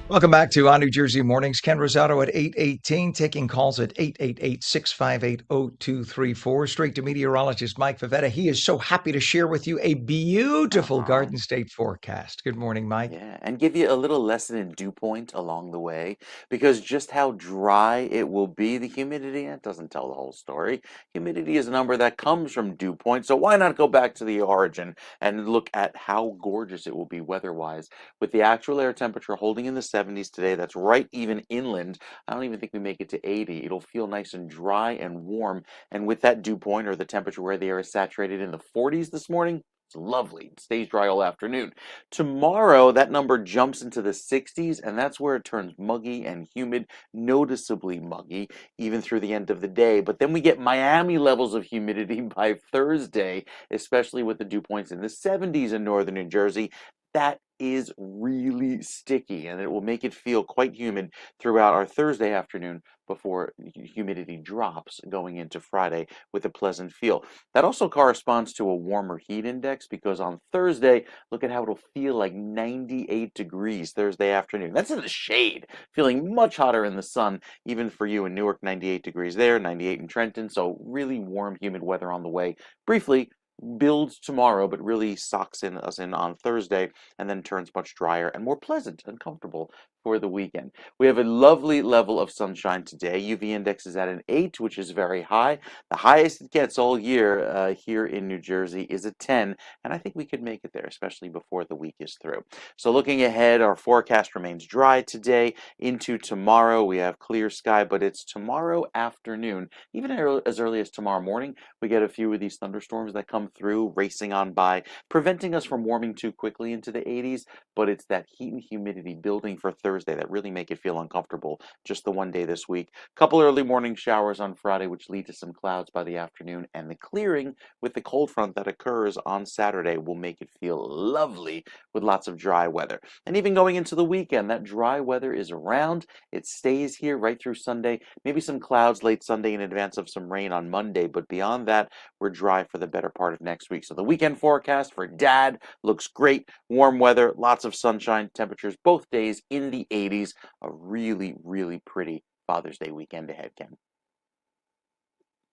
Welcome back to On New Jersey Mornings. Ken Rosato at 8:18, taking calls at 888-658-0234. Straight to meteorologist Mike Favetta. He is so happy to share with you a beautiful Uh-huh. Garden State forecast. Good morning, Mike. Yeah, and give you a little lesson in dew point along the way, because just how dry it will be, the humidity, it doesn't tell the whole story. Humidity is a number that comes from dew point, so why not go back to the origin and look at how gorgeous it will be weather-wise. With the actual air temperature holding in the 70s today, that's right even inland. I don't even think we make it to 80. It'll feel nice and dry and warm, and with that dew point, or the temperature where the air is saturated, in the 40s this morning, it's lovely. It stays dry all afternoon. Tomorrow, that number jumps into the 60s, and that's where it turns muggy and humid, noticeably muggy, even through the end of the day. But then we get Miami levels of humidity by Thursday, especially with the dew points in the 70s in northern New Jersey. That is really sticky, and it will make it feel quite humid throughout our Thursday afternoon before humidity drops going into Friday with a pleasant feel. That also corresponds to a warmer heat index, because on Thursday, look at how it'll feel like 98 degrees Thursday afternoon. That's in the shade, feeling much hotter in the sun, even for you in Newark, 98 degrees there, 98 in Trenton. So really warm, humid weather on the way. Briefly, builds tomorrow, but really socks in us in on Thursday, and then turns much drier and more pleasant and comfortable for the weekend. We have a lovely level of sunshine today. UV index is at an 8, which is very high. The highest it gets all year here in New Jersey is a 10, and I think we could make it there, especially before the week is through. So looking ahead, our forecast remains dry today into tomorrow. We have clear sky, but it's tomorrow afternoon, even as early as tomorrow morning. We get a few of these thunderstorms that come through, racing on by, preventing us from warming too quickly into the 80s, but it's that heat and humidity building for Thursday that really make it feel uncomfortable just the one day this week. Couple early morning showers on Friday, which lead to some clouds by the afternoon, and the clearing with the cold front that occurs on Saturday will make it feel lovely with lots of dry weather. And even going into the weekend, that dry weather is around. It stays here right through Sunday, maybe some clouds late Sunday in advance of some rain on Monday, but beyond that, we're dry for the better part of next week. So the weekend forecast for Dad looks great. Warm weather, lots of sunshine, temperatures both days in the 80s. A really, really pretty Father's Day weekend ahead, Ken.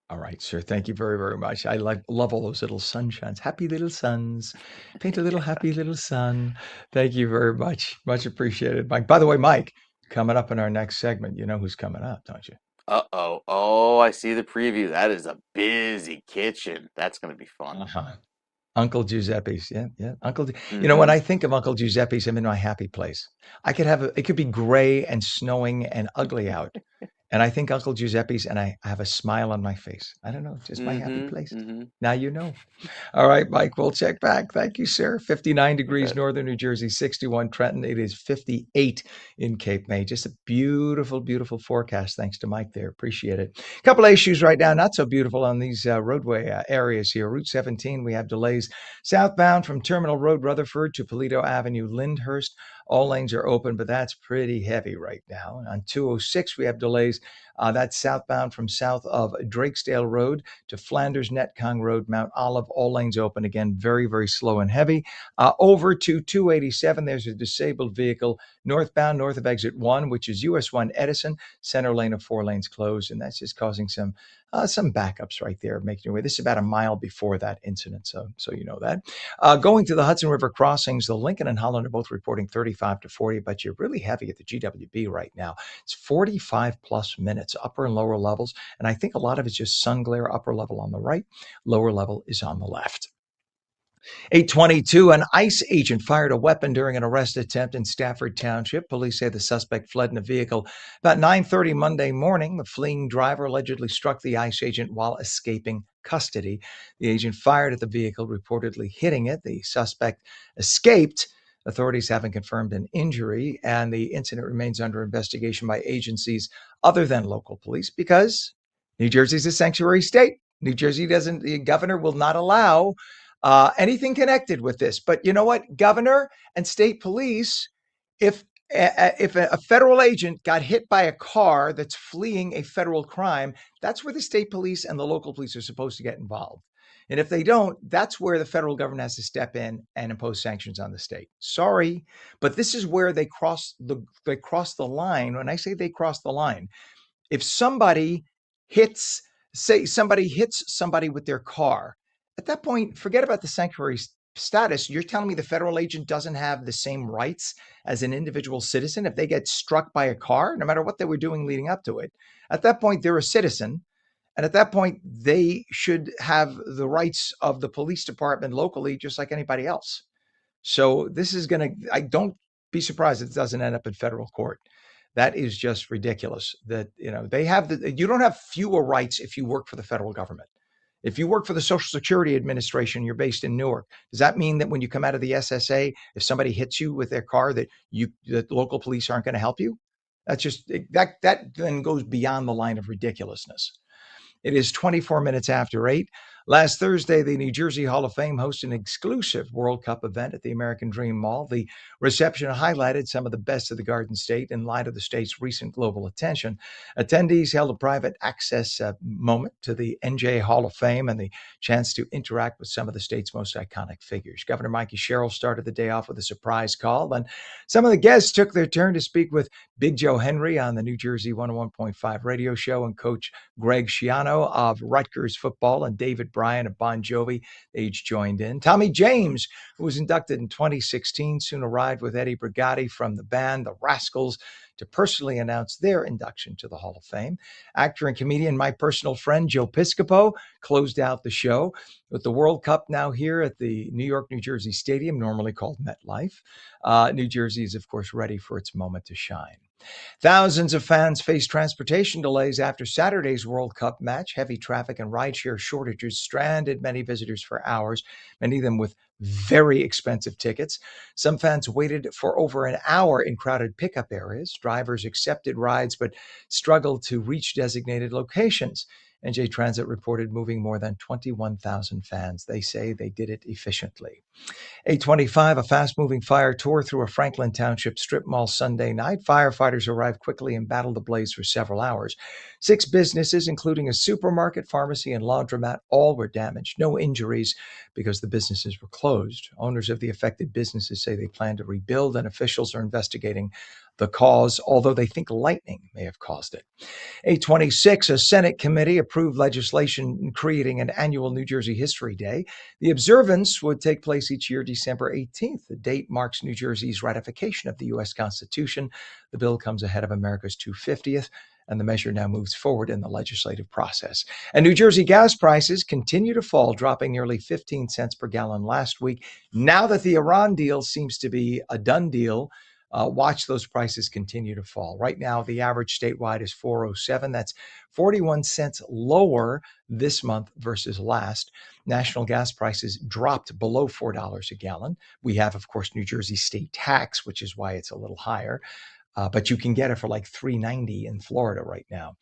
All right, sir. Thank you very, very much. I love all those little sunshines. Happy little suns. Paint a little happy little sun. Thank you very much. Much appreciated, Mike. By the way, Mike, coming up in our next segment, you know who's coming up, don't you? Uh-oh. Oh, I see the preview. That is a busy kitchen. That's going to be fun. Uh-huh. Uncle Giuseppe's. Yeah, yeah. When Mm-hmm. I think of Uncle Giuseppe's, I'm in my happy place. It could be gray and snowing and ugly out. And I think Uncle Giuseppe's and I have a smile on my face. I don't know, just my happy Mm-hmm. place. Mm-hmm. Now you know. All right, Mike, we'll check back. Thank you, sir. 59 You degrees bet. northern New Jersey, 61 Trenton. It is 58 in Cape May. Just a beautiful, beautiful forecast. Thanks to Mike there. Appreciate it. A couple of issues right now, not so beautiful on these roadway areas here. Route 17, we have delays southbound from Terminal Road, Rutherford to Polito Avenue, Lyndhurst. All lanes are open, but that's pretty heavy right now. On 206, we have delays. That's southbound from south of Drakesdale Road to Flanders Netcong Road, Mount Olive. All lanes open again, very, very slow and heavy. Over to 287, there's a disabled vehicle northbound, north of exit 1, which is US 1 Edison. Center lane of 4 lanes closed, and that's just causing some backups right there, making your way. This is about a mile before that incident, so you know that. Going to the Hudson River crossings, the Lincoln and Holland are both reporting 35 to 40, but you're really heavy at the GWB right now. It's 45 plus minutes, upper and lower levels, and I think a lot of it's just sun glare, upper level on the right, lower level is on the left. 822, an ICE agent fired a weapon during an arrest attempt in Stafford Township. Police say the suspect fled in a vehicle. About 9:30 Monday morning, the fleeing driver allegedly struck the ICE agent while escaping custody. The agent fired at the vehicle, reportedly hitting it. The suspect escaped. Authorities haven't confirmed an injury, and the incident remains under investigation by agencies other than local police because New Jersey's a sanctuary state. New Jersey doesn't, the governor will not allow anything connected with this. But you know what? Governor and state police, if a federal agent got hit by a car that's fleeing a federal crime, that's where the state police and the local police are supposed to get involved. And if they don't, that's where the federal government has to step in and impose sanctions on the state. Sorry, but this is where they cross the line. When I say they cross the line, if somebody hits somebody with their car, at that point, forget about the sanctuary status. You're telling me the federal agent doesn't have the same rights as an individual citizen if they get struck by a car, no matter what they were doing leading up to it. At that point, they're a citizen. And at that point, they should have the rights of the police department locally, just like anybody else. So this is I don't be surprised if it doesn't end up in federal court. That is just ridiculous that, you don't have fewer rights if you work for the federal government. If you work for the Social Security Administration, you're based in Newark. Does that mean that when you come out of the SSA, if somebody hits you with their car, that local police aren't going to help you? That's just that then goes beyond the line of ridiculousness. It is 24 minutes after 8. Last Thursday, the New Jersey Hall of Fame hosted an exclusive World Cup event at the American Dream Mall. The reception highlighted some of the best of the Garden State in light of the state's recent global attention. Attendees held a private access moment to the NJ Hall of Fame and the chance to interact with some of the state's most iconic figures. Governor Mikey Sherrill started the day off with a surprise call, and some of the guests took their turn to speak with Big Joe Henry on the New Jersey 101.5 radio show and Coach Greg Schiano of Rutgers football and David Bryan of Bon Jovi. They each joined in. Tommy James, who was inducted in 2016, soon arrived with Eddie Brigatti from the band The Rascals to personally announce their induction to the Hall of Fame. Actor and comedian, my personal friend Joe Piscopo, closed out the show with the World Cup now here at the New York, New Jersey Stadium, normally called MetLife. New Jersey is, of course, ready for its moment to shine. Thousands of fans faced transportation delays after Saturday's World Cup match. Heavy traffic and rideshare shortages stranded many visitors for hours, many of them with very expensive tickets. Some fans waited for over an hour in crowded pickup areas. Drivers accepted rides but struggled to reach designated locations. NJ Transit reported moving more than 21,000 fans. They say they did it efficiently. 8:25, a fast-moving fire tore through a Franklin Township strip mall Sunday night. Firefighters arrived quickly and battled the blaze for several hours. 6 businesses, including a supermarket, pharmacy, and laundromat, all were damaged. No injuries because the businesses were closed. Owners of the affected businesses say they plan to rebuild, and officials are investigating the cause, although they think lightning may have caused it. 8:26, a Senate committee approved legislation creating an annual New Jersey History Day. The observance would take place each year, December 18th. The date marks New Jersey's ratification of the U.S. Constitution. The bill comes ahead of America's 250th, and the measure now moves forward in the legislative process. And New Jersey gas prices continue to fall, dropping nearly 15 cents per gallon last week. Now that the Iran deal seems to be a done deal, watch those prices continue to fall. Right now, the average statewide is $4.07. That's 41 cents lower this month versus last. National gas prices dropped below $4 a gallon. We have, of course, New Jersey state tax, which is why it's a little higher. But you can get it for like $3.90 in Florida right now.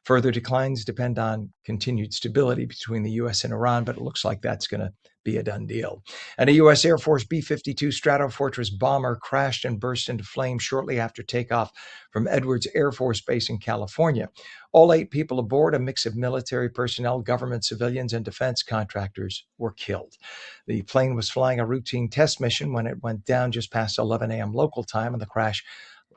Further declines depend on continued stability between the U.S. and Iran, but it looks like that's going to be a done deal. And a U.S. Air Force B-52 Stratofortress bomber crashed and burst into flames shortly after takeoff from Edwards Air Force Base in California. All 8 people aboard, a mix of military personnel, government civilians, and defense contractors, were killed. The plane was flying a routine test mission when it went down just past 11 a.m. local time, and the crash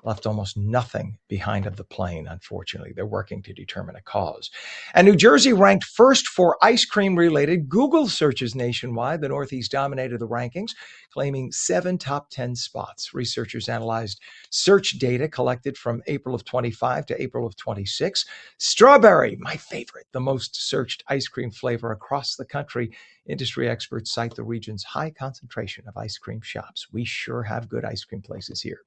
left almost nothing behind of the plane, unfortunately. They're working to determine a cause. And New Jersey ranked first for ice cream-related Google searches nationwide. The Northeast dominated the rankings, claiming 7 top 10 spots. Researchers analyzed search data collected from April of 25 to April of 26. Strawberry, my favorite, the most searched ice cream flavor across the country. Industry experts cite the region's high concentration of ice cream shops. We sure have good ice cream places here.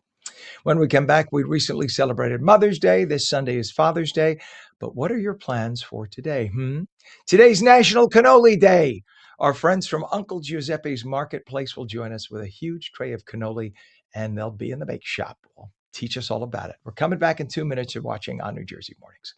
When we come back, we recently celebrated Mother's Day. This Sunday is Father's Day. But what are your plans for today? Today's National Cannoli Day. Our friends from Uncle Giuseppe's Marketplace will join us with a huge tray of cannoli, and they'll be in the bake shop. They'll teach us all about it. We're coming back in 2 minutes. You're watching On New Jersey Mornings.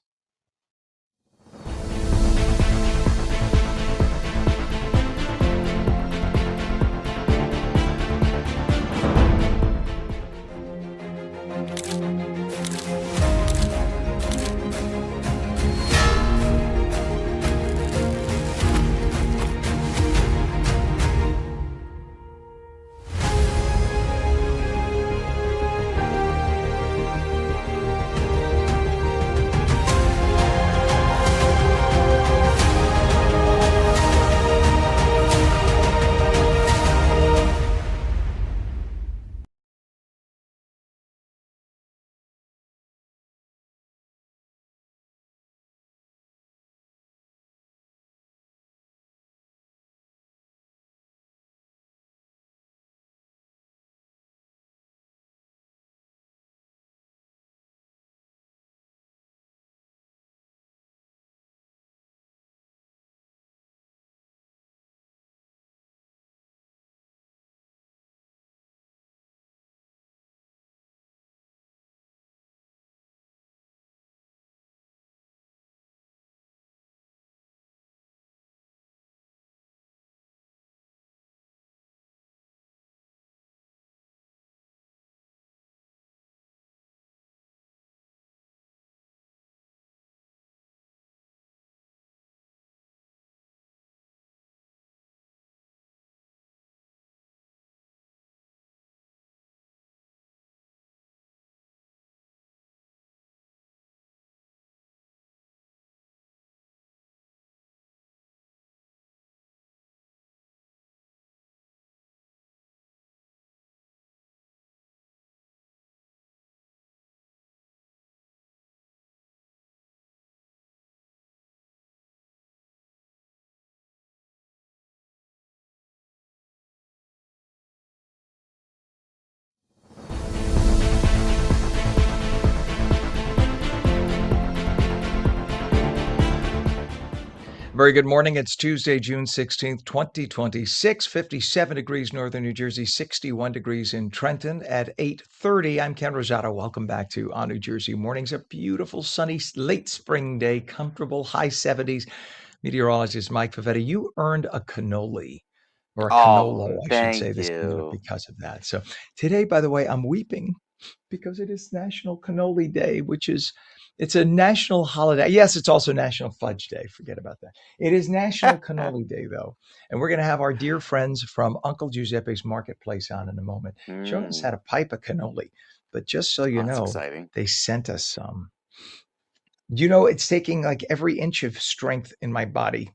Very good morning. It's Tuesday, June 16th, 2026, 57 degrees northern New Jersey, 61 degrees in Trenton at 8:30. I'm Ken Rosato. Welcome back to On New Jersey Mornings. A beautiful, sunny, late spring day, comfortable, high 70s. Meteorologist Mike Favetta, you earned a cannoli or a Oh, canolo, I should say, thank this year you. because of that. So today, by the way, I'm weeping because it is National Cannoli Day, which is it's a national holiday. Yes, it's also National Fudge Day. Forget about that. It is National Cannoli Day, though. And we're going to have our dear friends from Uncle Giuseppe's Marketplace on in a moment, showing us how Mm. to pipe a cannoli. But just so you Oh, that's know, exciting. they sent us some. You know, it's taking like every inch of strength in my body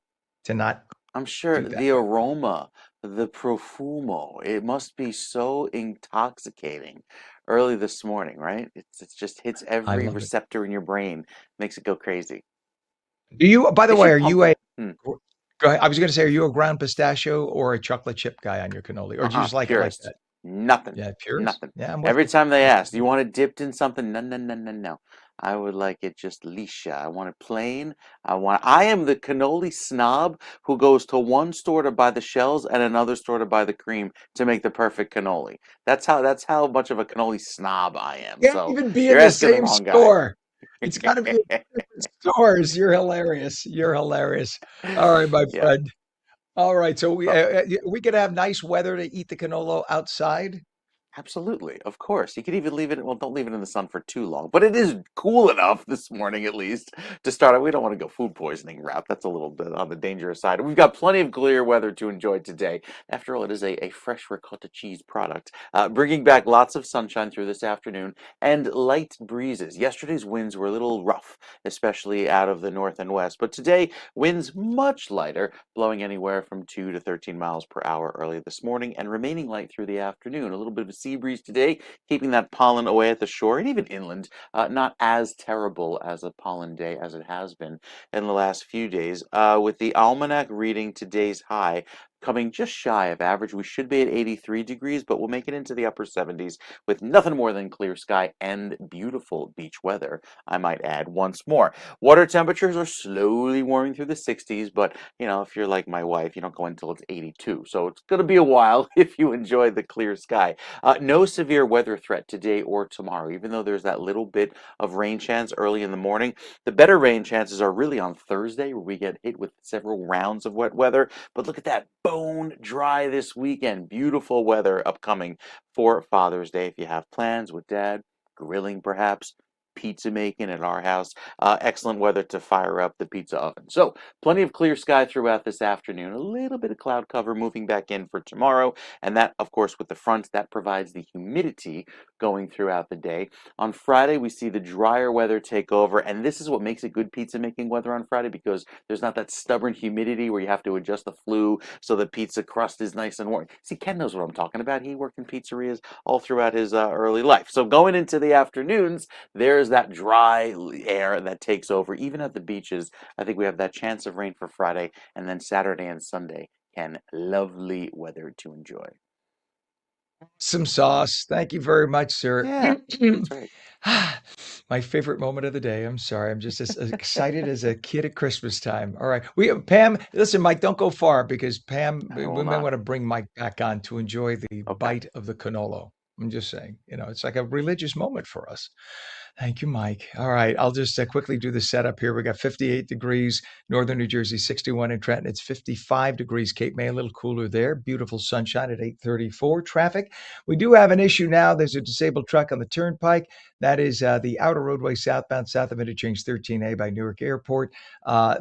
to not I'm sure do that the right now. aroma, the profumo, it must be so intoxicating early this morning, right? It just hits I every love it. receptor in your brain, makes it go crazy. Do you, by the They way, should are pump you a, that. go ahead. I was going to say, are you a ground pistachio or a chocolate chip guy on your cannoli? Or do you just like it like Purist. that? Nothing. Yeah, purist. Nothing. Yeah, I'm with Every you. time they I'm ask, with "Do you you. want it dipped in something?" No, no, no, no, no. I would like it just lisha. I want it plain. I am the cannoli snob who goes to one store to buy the shells and another store to buy the cream to make the perfect cannoli. That's how much of a cannoli snob I am. Can't So even be you're in the asking the same wrong guy. store. It's got to be in different stores. You're hilarious. You're hilarious. All right, my Yeah. friend. All right, so Well, we could have nice weather to eat the cannolo outside. absolutely, of course. You could even leave it, well, don't leave it in the sun for too long, but it is cool enough this morning at least to start out. We don't want to go food poisoning route. That's a little bit on the dangerous side. We've got plenty of clear weather to enjoy today. After all, it is a fresh ricotta cheese product, bringing back lots of sunshine through this afternoon and light breezes. Yesterday's winds were a little rough, especially out of the north and west, but today winds much lighter, blowing anywhere from 2 to 13 miles per hour early this morning and remaining light through the afternoon. A little bit of a sea breeze today, keeping that pollen away at the shore and even inland. Not as terrible as a pollen day as it has been in the last few days. With the almanac reading today's high coming just shy of average, we should be at 83 degrees, but we'll make it into the upper 70s with nothing more than clear sky and beautiful beach weather, I might add once more. Water temperatures are slowly warming through the 60s, but if you're like my wife, you don't go until it's 82. So it's going to be a while if you enjoy the clear sky. No severe weather threat today or tomorrow, even though there's that little bit of rain chance early in the morning. The better rain chances are really on Thursday, where we get hit with several rounds of wet weather. But look at that, bone dry this weekend. Beautiful weather upcoming for Father's Day. If you have plans with dad, grilling perhaps, pizza making at our house, excellent weather to fire up the pizza oven. So plenty of clear sky throughout this afternoon. A little bit of cloud cover moving back in for tomorrow. And that, of course, with the front, that provides the humidity going throughout the day. On Friday, we see the drier weather take over. And this is what makes it good pizza making weather on Friday, because there's not that stubborn humidity where you have to adjust the flue so the pizza crust is nice and warm. See, Ken knows what I'm talking about. He worked in pizzerias all throughout his early life. So going into the afternoons, there's that dry air that takes over. Even at the beaches, I think we have that chance of rain for Friday, and then Saturday and Sunday can lovely weather to enjoy. Some sauce. Thank you very much, sir. Yeah, that's right. My favorite moment of the day. I'm sorry. I'm just as excited as a kid at Christmas time. All right. Pam, listen, Mike, don't go far because Pam, I will we may not. want to bring Mike back on to enjoy the Okay. bite of the cannolo. I'm just saying, it's like a religious moment for us. Thank you, Mike. All right, I'll just quickly do the setup here. We got 58 degrees, northern New Jersey, 61 in Trenton. It's 55 degrees, Cape May, a little cooler there. Beautiful sunshine at 8:34. Traffic. We do have an issue now. There's a disabled truck on the turnpike. That is the outer roadway southbound, south of interchange 13A by Newark Airport.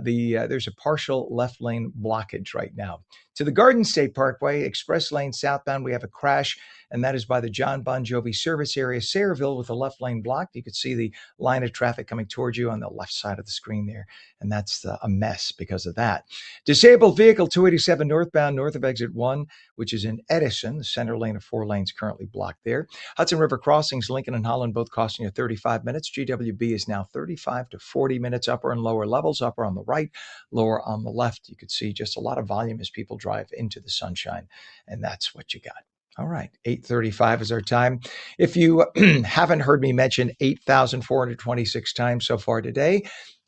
There's a partial left lane blockage right now. To the Garden State Parkway, express lane southbound, we have a crash, and that is by the John Bon Jovi service area, Sayreville, with the left lane blocked. You could see the line of traffic coming towards you on the left side of the screen there, and that's a mess because of that. Disabled vehicle 287 northbound, north of exit 1, which is in Edison. The center lane of 4 lanes currently blocked there. Hudson River crossings, Lincoln and Holland, both costing you 35 minutes. GWB is now 35 to 40 minutes, upper and lower levels, upper on the right, lower on the left. You could see just a lot of volume as people drive into the sunshine, and that's what you got. All right, 8:35 is our time. If you haven't heard me mention 8,426 times so far today,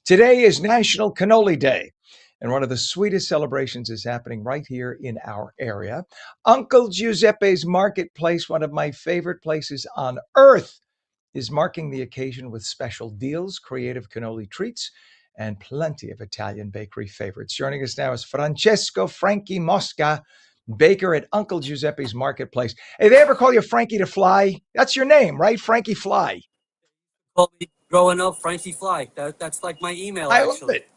today is National Cannoli Day. And one of the sweetest celebrations is happening right here in our area. Uncle Giuseppe's Marketplace, one of my favorite places on earth, is marking the occasion with special deals, creative cannoli treats, and plenty of Italian bakery favorites. Joining us now is Francesco Frankie Mosca, baker at Uncle Giuseppe's Marketplace. Hey, they ever call you Frankie the Fly? That's your name, right? Frankie Fly. Called me growing up Frankie Fly. That's like my email, I love actually. it.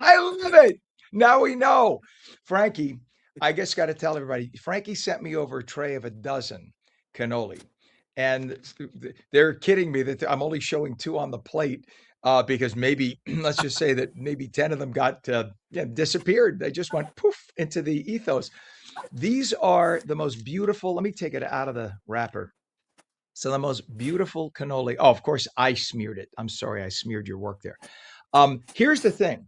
I love it. Now we know. Frankie, I guess got to tell everybody, Frankie sent me over a tray of a dozen cannoli. And they're kidding me that I'm only showing 2 on the plate because maybe, let's just say that maybe 10 of them got disappeared. They just went poof into the ethos. These are the most beautiful. Let me take it out of the wrapper. So the most beautiful cannoli. Oh, of course, I smeared it. I'm sorry, I smeared your work there. Here's the thing.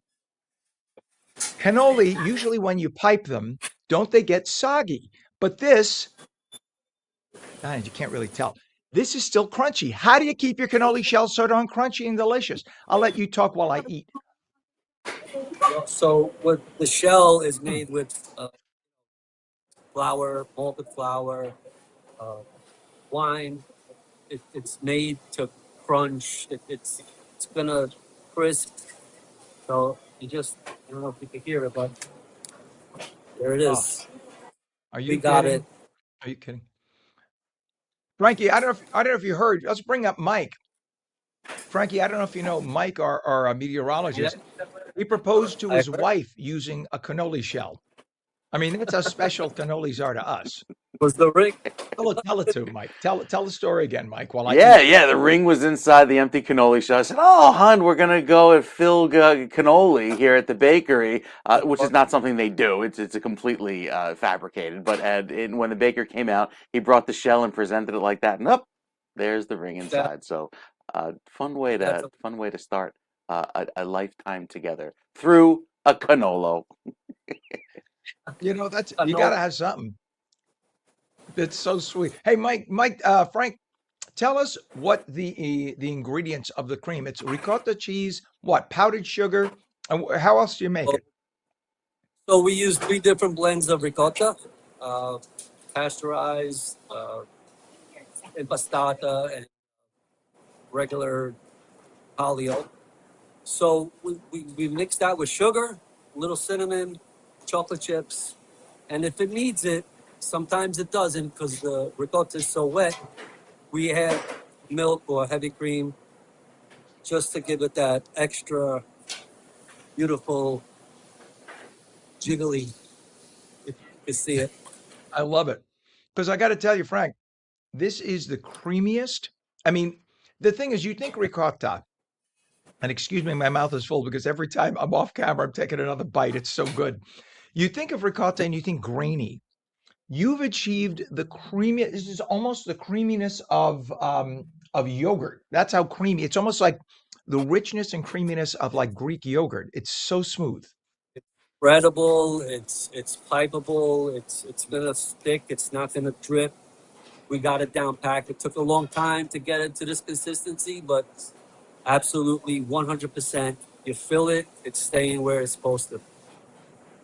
Cannoli, usually when you pipe them, don't they get soggy? But this, you can't really tell. This is still crunchy. How do you keep your cannoli shells so darn crunchy and delicious? I'll let you talk while I eat. So what the shell is made with flour, malted flour, wine. It's made to crunch. It's gonna crisp. So I don't know if you can hear it, but there it is. Are you We got kidding? it. Are you kidding? Frankie, I don't know if you heard. Let's bring up Mike. Frankie, I don't know if you know Mike, our meteorologist. He proposed to his wife using a cannoli shell. I mean, that's how special cannolis are to us. Was the ring? Tell it to him, Mike. Tell the story again, Mike. While I Yeah, the ring was inside the empty cannoli shell. I said, "Oh, hon, we're gonna go at Phil Cannoli here at the bakery," which is not something they do. It's a completely fabricated. But when the baker came out, he brought the shell and presented it like that, and up, there's the ring inside. So, fun way to start a lifetime together through a cannolo. you gotta have something. That's so sweet. Hey, Frank, tell us what the ingredients of the cream. It's ricotta cheese, what, powdered sugar, and how else do you make it? So we use 3 different blends of ricotta, pasteurized, impastata, and regular paleo. So we mix that with sugar, a little cinnamon, chocolate chips, and if it needs it, sometimes it doesn't because the ricotta is so wet. We add milk or heavy cream just to give it that extra beautiful jiggly, if you can see it. I love it. Because I got to tell you, Frank, this is the creamiest. I mean, the thing is, you think ricotta, and excuse me, my mouth is full because every time I'm off camera, I'm taking another bite. It's so good. You think of ricotta and you think grainy. You've achieved the creamy. This is almost the creaminess of yogurt. That's how creamy. It's almost like the richness and creaminess of like Greek yogurt. It's so smooth. Spreadable, it's pipeable, it's gonna stick, it's not gonna drip. We got it down packed. It took a long time to get it to this consistency, but absolutely 100%. You fill it, it's staying where it's supposed to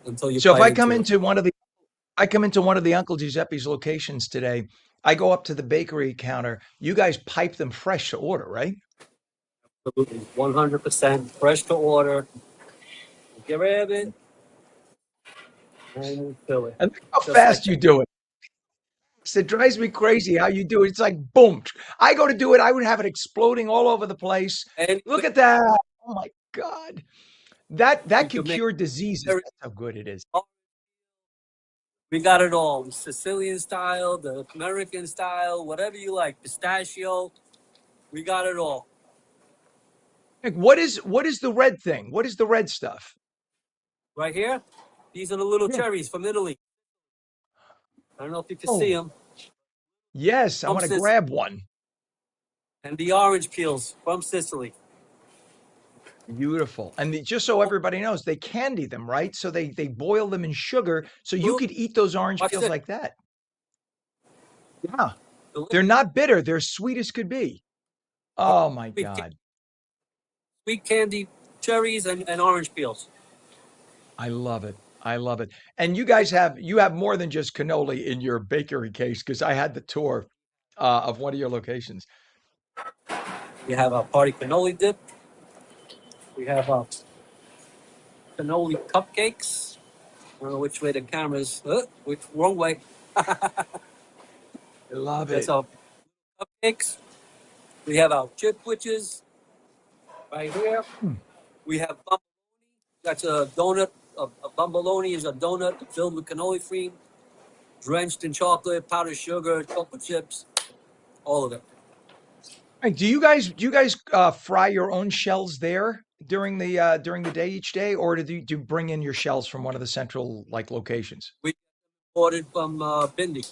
until you. So if bite I come into it. into one of the Uncle Giuseppe's locations today, I go up to the bakery counter. You guys pipe them fresh to order, right? Absolutely, 100% fresh to order. Grab it and fill it. And look how Just fast like you that. do it. It drives me crazy how you do it. It's like boom. I go to do it, I would have it exploding all over the place. And Look at that. Oh my God. That you could can make cure diseases. very- That's how good it is. we got it all. Sicilian style, the American style, whatever you like. Pistachio. We got it all. Like, what is the red thing? What is the red stuff? Right here, these are the little Yeah. cherries from Italy. I don't know if you can Oh. see them. Yes, I From want to Sicily. grab one. And the orange peels from Sicily. Beautiful. And just so everybody knows, they candy them, right? So they boil them in sugar so you could eat those orange Watch peels this. like that. Yeah. The They're not bitter. They're sweet as could be. Oh my God. sweet candy cherries and orange peels. I love it. I love it. And you have more than just cannoli in your bakery case because I had the tour of one of your locations. We have a party cannoli dip. We have cannoli cupcakes. I don't know which way the camera's. Which wrong way? I love That's it. our cupcakes. We have our chip witches right here. Hmm. We have that's a donut. A bumbaloni is a donut filled with cannoli cream, drenched in chocolate, powdered sugar, chocolate chips, all of it. Hey, do you guys fry your own shells there during the day each day, or do you bring in your shells from one of the central like locations? We ordered from Bindi.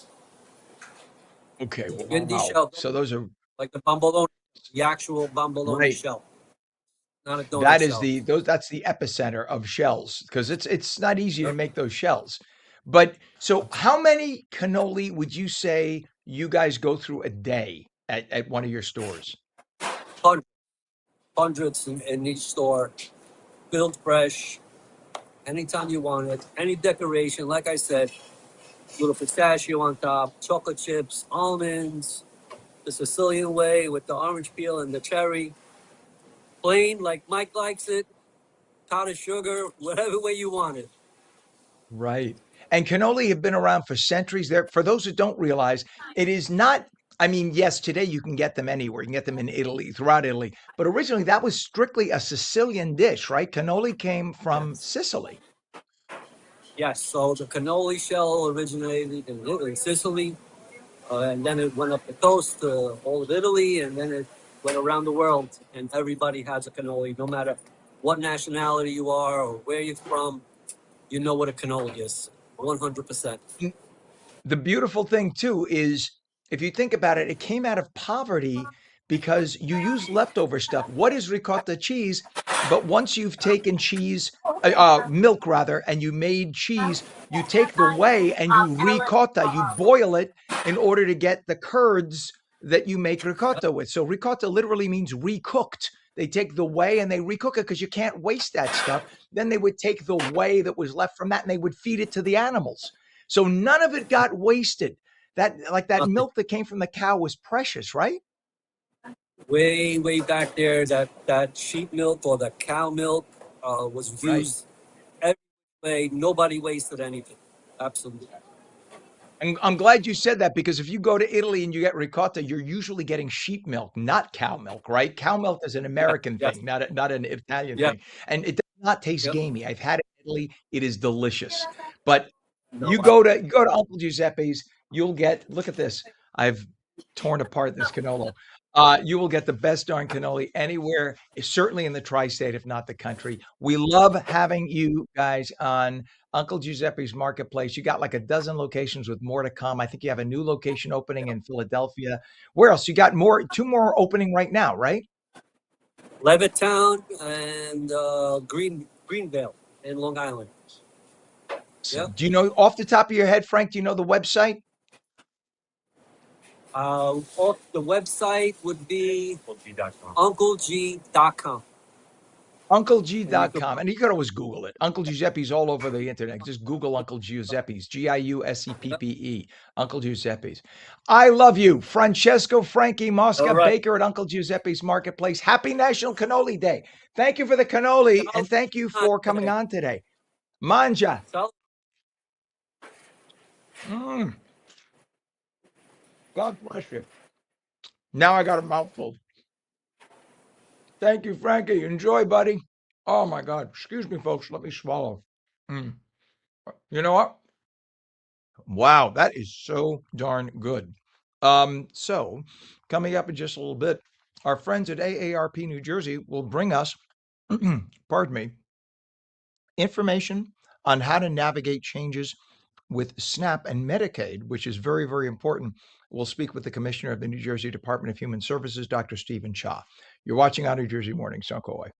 Okay, Bindi wow. shell, So those are like the bumbaloni, the actual bumbaloni right. shell, not a donut That is shell. that's the epicenter of shells because it's not easy to Yep. make those shells. But so how many cannoli would you say you guys go through a day at one of your stores? Hundreds in each store, filled fresh, anytime you want it, any decoration. Like I said, little pistachio on top, chocolate chips, almonds, the Sicilian way with the orange peel and the cherry. Plain, like Mike likes it, powdered sugar, whatever way you want it. Right. And cannoli have been around for centuries. There, for those who don't realize, it is not, I mean, yes, today you can get them anywhere. You can get them in Italy, throughout Italy. But originally that was strictly a Sicilian dish, right? Cannoli came from Yes. Sicily. Yes, so the cannoli shell originated in Italy, Sicily, and then it went up the coast to all of Italy, and then it went around the world, and everybody has a cannoli, no matter what nationality you are or where you're from, you know what a cannoli is, 100%. The beautiful thing too is if you think about it, it came out of poverty because you use leftover stuff. What is ricotta cheese? But once you've taken cheese, milk rather, and you made cheese, you take the whey and you ricotta, you boil it in order to get the curds that you make ricotta with. So ricotta literally means recooked. They take the whey and they recook it because you can't waste that stuff. Then they would take the whey that was left from that and they would feed it to the animals. So none of it got wasted. That Nothing. milk that came from the cow was precious, right? Way back there, that sheep milk or the cow milk was Right. used every way. Nobody wasted anything. Absolutely. And I'm glad you said that because if you go to Italy and you get ricotta, you're usually getting sheep milk, not cow milk, right? Cow milk is an Yeah. American Yes. thing, not an Italian Yeah. thing. And it does not taste Yep. gamey. I've had it in Italy. It is delicious. But No. you go to Uncle Giuseppe's, you'll get, look at this. I've torn apart this cannolo. You will get the best darn cannoli anywhere, certainly in the tri-state, if not the country. We love having you guys on Uncle Giuseppe's Marketplace. You got like a dozen locations with more to come. I think you have a new location opening in Philadelphia. Where else? You got two more opening right now, right? Levittown and Greenville in Long Island. So, Yep. do you know off the top of your head, Frank, do you know the website? Off the website would be uncleg.com. UncleG.com. And you could always Google it. Uncle Giuseppe's all over the internet. Just Google Uncle Giuseppe's, Giuseppe's, Uncle Giuseppe's. I love you, Francesco Frankie Mosca, All right. baker at Uncle Giuseppe's Marketplace. Happy National Cannoli Day. Thank you for the cannoli and thank you for coming on today. Manja. So, Mm. God bless you. Now I got a mouthful. Thank you, Frankie. Enjoy, buddy. Oh my God. Excuse me, folks. Let me swallow. Mm. You know what? Wow, that is so darn good. So coming up in just a little bit, our friends at AARP New Jersey will bring us, pardon me, information on how to navigate changes with SNAP and Medicaid, which is very, very important. We'll speak with the Commissioner of the New Jersey Department of Human Services, Dr. Stephen Cha. You're watching on New Jersey Morning. Don't go away.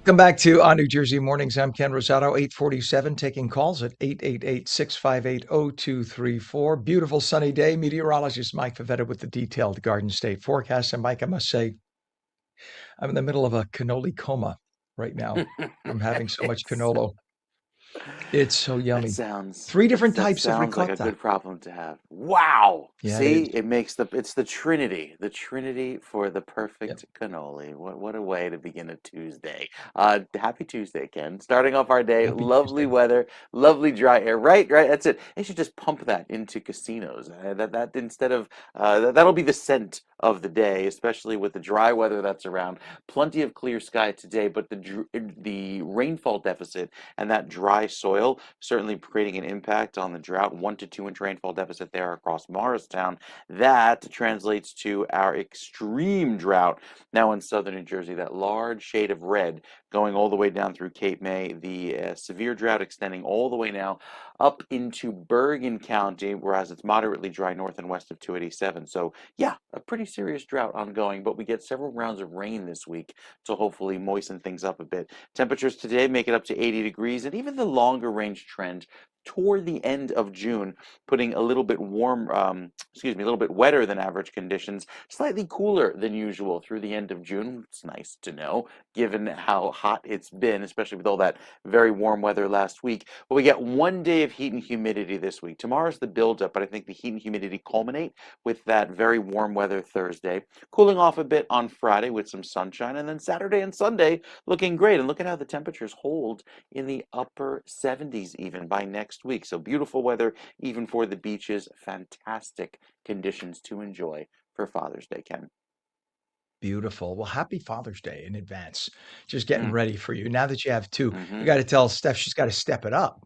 Welcome back to On New Jersey Mornings. I'm Ken Rosato, 847, taking calls at 888-658-0234. Beautiful sunny day. Meteorologist Mike Favetta with the detailed Garden State forecast. And Mike, I must say, I'm in the middle of a cannoli coma right now from having so much It's cannolo. It's so That yummy. sounds Three different that types of sounds like a ricotta. good problem to have. Wow. Yeah, it is. See, it's the trinity for the Yep. perfect cannoli. What a way to begin a Tuesday. Happy Tuesday, Ken. Starting off our day, Happy lovely Tuesday. weather, lovely dry air. Right, right. That's it. They should just pump that into casinos. That instead of that'll be the scent of the day, especially with the dry weather that's around. Plenty of clear sky today, but the rainfall deficit and that dry soil certainly creating an impact on the drought. 1 to 2 inch rainfall deficit there across Morristown. That translates to our extreme drought now in southern New Jersey. That large shade of red going all the way down through Cape May. The severe drought extending all the way now up into Bergen County, whereas it's moderately dry north and west of 287. So yeah, a pretty serious drought ongoing, but we get several rounds of rain this week to hopefully moisten things up a bit. Temperatures today make it up to 80 degrees, and even the longer range trend toward the end of June, putting a little bit a little bit wetter than average conditions, slightly cooler than usual through the end of June. It's nice to know, given how hot it's been, especially with all that very warm weather last week. But we get 1 day of heat and humidity this week. Tomorrow's the buildup, but I think the heat and humidity culminate with that very warm weather Thursday, cooling off a bit on Friday with some sunshine, and then Saturday and Sunday looking great. And look at how the temperatures hold in the upper 70s even by next week. So beautiful weather even for the beaches. Fantastic conditions to enjoy for Father's Day, Ken. Beautiful. Well, happy Father's Day in advance. Just getting Mm. ready for you. Now that you have two, you hmm got to tell Steph she's got to step it up.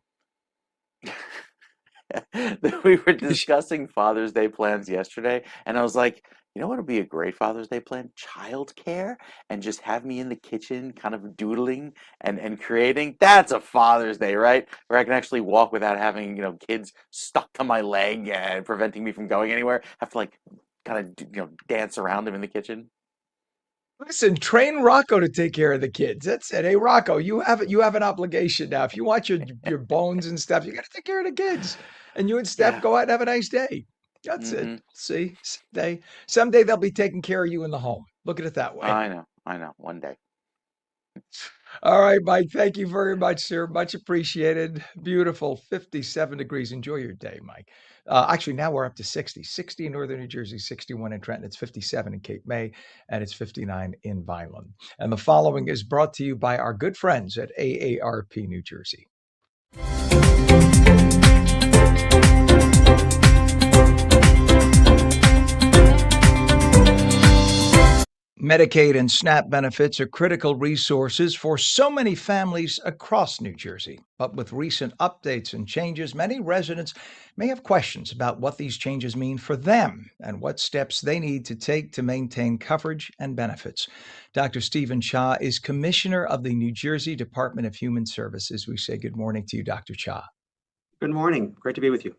We were Because discussing Father's Day plans yesterday, and I was like, you know what would be a great Father's Day plan? Childcare, and just have me in the kitchen kind of doodling and creating. That's a Father's Day, right? Where I can actually walk without having, kids stuck to my leg and preventing me from going anywhere. Have to like kind of, dance around them in the kitchen. listen, train Rocco to take care of the kids. That's it. Hey, Rocco, you have an obligation now. If you want your bones and stuff, you got to take care of the kids. And you and Steph Yeah. go out and have a nice day. That's it. hmm See, someday they'll be taking care of you in the home. Look at it that way. I know. One day. All right, Mike. Thank you very much, sir. Much appreciated. Beautiful. 57 degrees. Enjoy your day, Mike. Actually, now we're up to 60. 60 in northern New Jersey, 61 in Trenton. It's 57 in Cape May, and it's 59 in Vineland. And the following is brought to you by our good friends at AARP New Jersey. Medicaid and SNAP benefits are critical resources for so many families across New Jersey. But with recent updates and changes, many residents may have questions about what these changes mean for them and what steps they need to take to maintain coverage and benefits. Dr. Stephen Cha is Commissioner of the New Jersey Department of Human Services. We say good morning to you, Dr. Cha. Good morning. Great to be with you.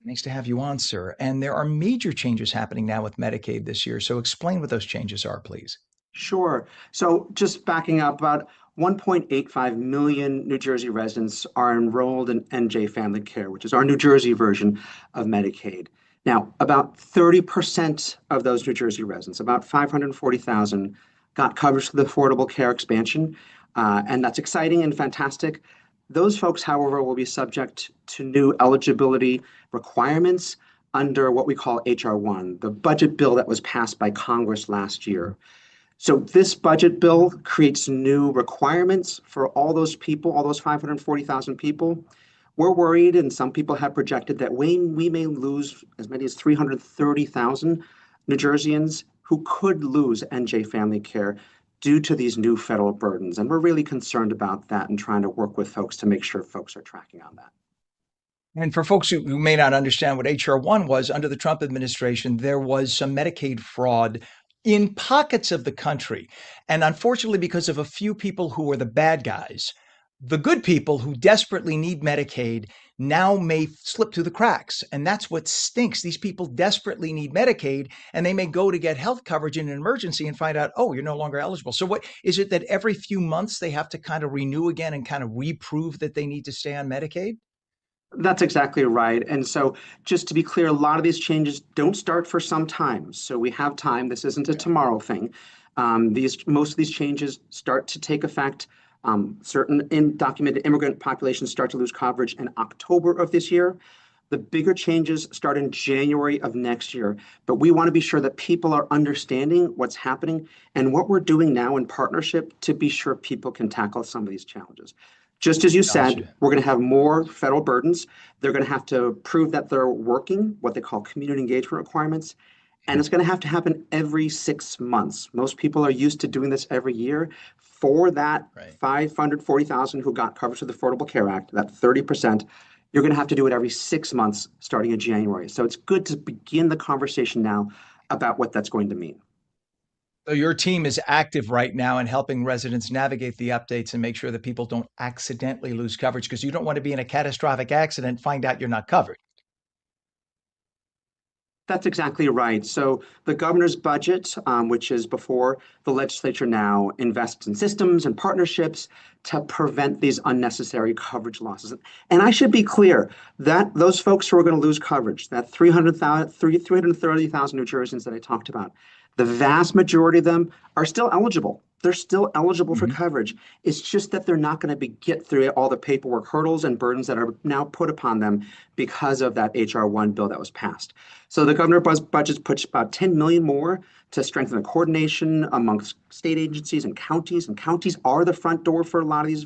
Nice to have you on, sir. And there are major changes happening now with Medicaid this year. So explain what those changes are, please. Sure. So just backing up, about 1.85 million New Jersey residents are enrolled in NJ Family Care, which is our New Jersey version of Medicaid. Now, about 30% of those New Jersey residents, about 540,000, got coverage for the Affordable Care expansion, and that's exciting and fantastic. Those folks, however, will be subject to new eligibility requirements under what we call HR 1, the budget bill that was passed by Congress last year. So this budget bill creates new requirements for all those people, all those 540,000 people. We're worried, and some people have projected that we may lose as many as 330,000 New Jerseyans who could lose NJ Family Care due to these new federal burdens. And we're really concerned about that and trying to work with folks to make sure folks are tracking on that. And for folks who may not understand what HR 1 was, under the Trump administration, there was some Medicaid fraud in pockets of the country. And unfortunately, because of a few people who were the bad guys, the good people who desperately need Medicaid now may slip through the cracks. And that's what stinks. These people desperately need Medicaid, and they may go to get health coverage in an emergency and find out, oh, you're no longer eligible. So what is it that every few months they have to kind of renew again and kind of reprove that they need to stay on Medicaid? That's exactly right. And so, just to be clear, a lot of these changes don't start for some time. So we have time. This isn't a Yeah. tomorrow thing. Most of these changes start to take effect. Certain undocumented immigrant populations start to lose coverage in October of this year. The bigger changes start in January of next year. But we want to be sure that people are understanding what's happening and what we're doing now in partnership to be sure people can tackle some of these challenges. Just as you said, Gotcha. we're going to have more federal burdens. They're going to have to prove that they're working, what they call community engagement requirements. And it's going to have to happen every 6 months. Most people are used to doing this every year. For that Right. 540,000 who got coverage through the Affordable Care Act, that 30%, you're going to have to do it every 6 months starting in January. So it's good to begin the conversation now about what that's going to mean. So your team is active right now in helping residents navigate the updates and make sure that people don't accidentally lose coverage, because you don't want to be in a catastrophic accident, find out you're not covered. That's exactly right. So the governor's budget, which is before the legislature now, invests in systems and partnerships to prevent these unnecessary coverage losses. And I should be clear that those folks who are going to lose coverage, that 330,000 New Jerseyans that I talked about, the vast majority of them are still eligible. They're still eligible for Mhm. coverage. It's just that they're not going to get through all the paperwork hurdles and burdens that are now put upon them because of that HR 1 bill that was passed. So the governor's budget puts about 10 million more to strengthen the coordination amongst state agencies and counties. And counties are the front door for a lot of these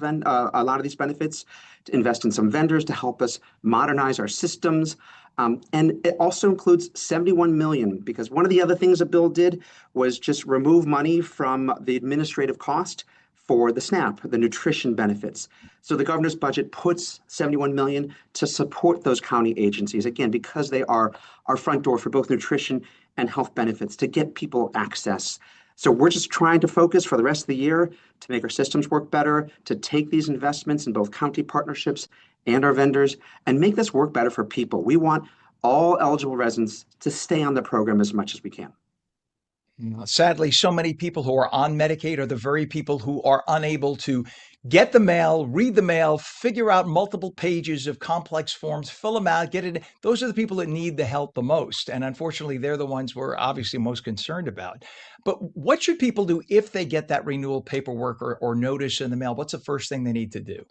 benefits. To invest in some vendors to help us modernize our systems. And it also includes 71 million, because one of the other things the bill did was just remove money from the administrative cost for the SNAP, the nutrition benefits. So the governor's budget puts 71 million to support those county agencies, again, because they are our front door for both nutrition and health benefits to get people access. So we're just trying to focus for the rest of the year to make our systems work better, to take these investments in both county partnerships and our vendors and make this work better for people. We want all eligible residents to stay on the program as much as we can. Sadly, so many people who are on Medicaid are the very people who are unable to get the mail, read the mail, figure out multiple pages of complex forms, fill them out, get it. Those are the people that need the help the most. And unfortunately, they're the ones we're obviously most concerned about. But what should people do if they get that renewal paperwork or notice in the mail? What's the first thing they need to do?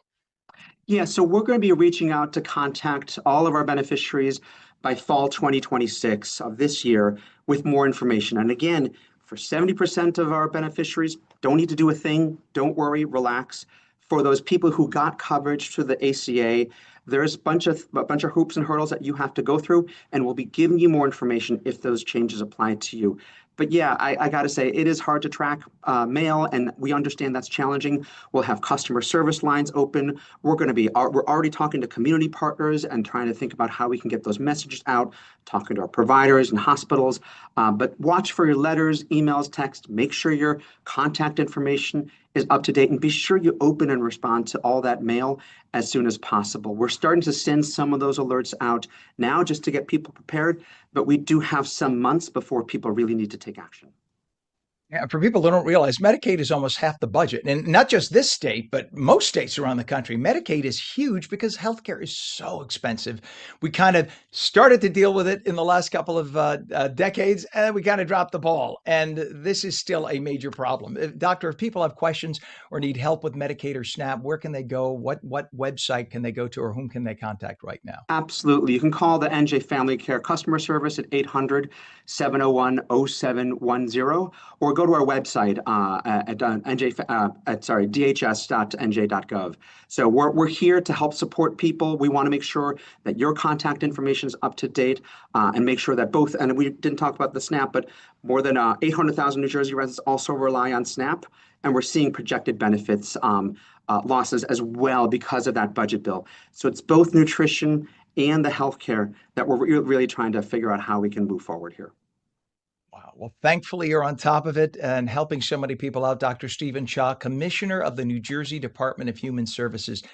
Yeah, so we're going to be reaching out to contact all of our beneficiaries by fall 2026 of this year with more information. And again, for 70% of our beneficiaries, don't need to do a thing. Don't worry, relax. For those people who got coverage through the ACA, there's a bunch of hoops and hurdles that you have to go through, and we'll be giving you more information if those changes apply to you. But yeah, I got to say, it is hard to track mail, and we understand that's challenging. We'll have customer service lines open. We're already talking to community partners and trying to think about how we can get those messages out, talking to our providers and hospitals. But watch for your letters, emails, text. Make sure your contact information is up to date, and be sure you open and respond to all that mail as soon as possible. We're starting to send some of those alerts out now just to get people prepared, but we do have some months before people really need to take action. Yeah, for people that don't realize, Medicaid is almost half the budget. And not just this state, but most states around the country. Medicaid is huge because healthcare is so expensive. We kind of started to deal with it in the last couple of decades, and we kind of dropped the ball. And this is still a major problem. Doctor, if people have questions or need help with Medicaid or SNAP, where can they go? What website can they go to, or whom can they contact right now? Absolutely. You can call the NJ Family Care customer service at 800-701-0710, or go to our website at dhs.nj.gov. So we're here to help support people. We want to make sure that your contact information is up to date, and make sure that both, and we didn't talk about the SNAP, but more than 800,000 New Jersey residents also rely on SNAP, and we're seeing projected benefits losses as well because of that budget bill. So it's both nutrition and the healthcare that we're really trying to figure out how we can move forward here. Wow. Well, thankfully, you're on top of it and helping so many people out. Dr. Stephen Cha, Commissioner of the New Jersey Department of Human Services.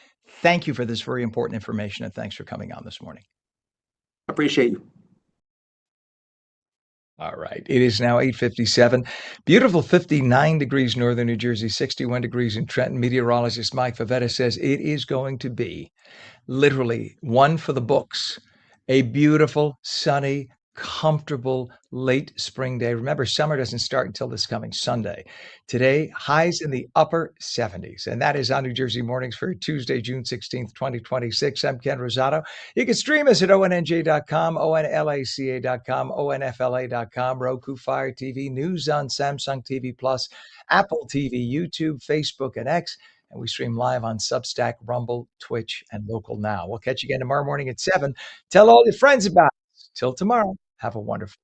Thank you for this very important information, and thanks for coming on this morning. Appreciate you. All right. It is now 8:57. Beautiful 59 degrees northern New Jersey, 61 degrees in Trenton. Meteorologist Mike Favetta says it is going to be literally one for the books. A beautiful, sunny, comfortable late spring day. Remember, summer doesn't start until this coming Sunday. Today, highs in the upper 70s. And that is on New Jersey Mornings for Tuesday, June 16th, 2026. I'm Ken Rosato. You can stream us at onnj.com, onlaca.com, onfla.com, Roku, Fire TV, News on Samsung TV Plus, Apple TV, YouTube, Facebook, and X. And we stream live on Substack, Rumble, Twitch, and Local Now. We'll catch you again tomorrow morning at 7. Tell all your friends about us. Till tomorrow, have a wonderful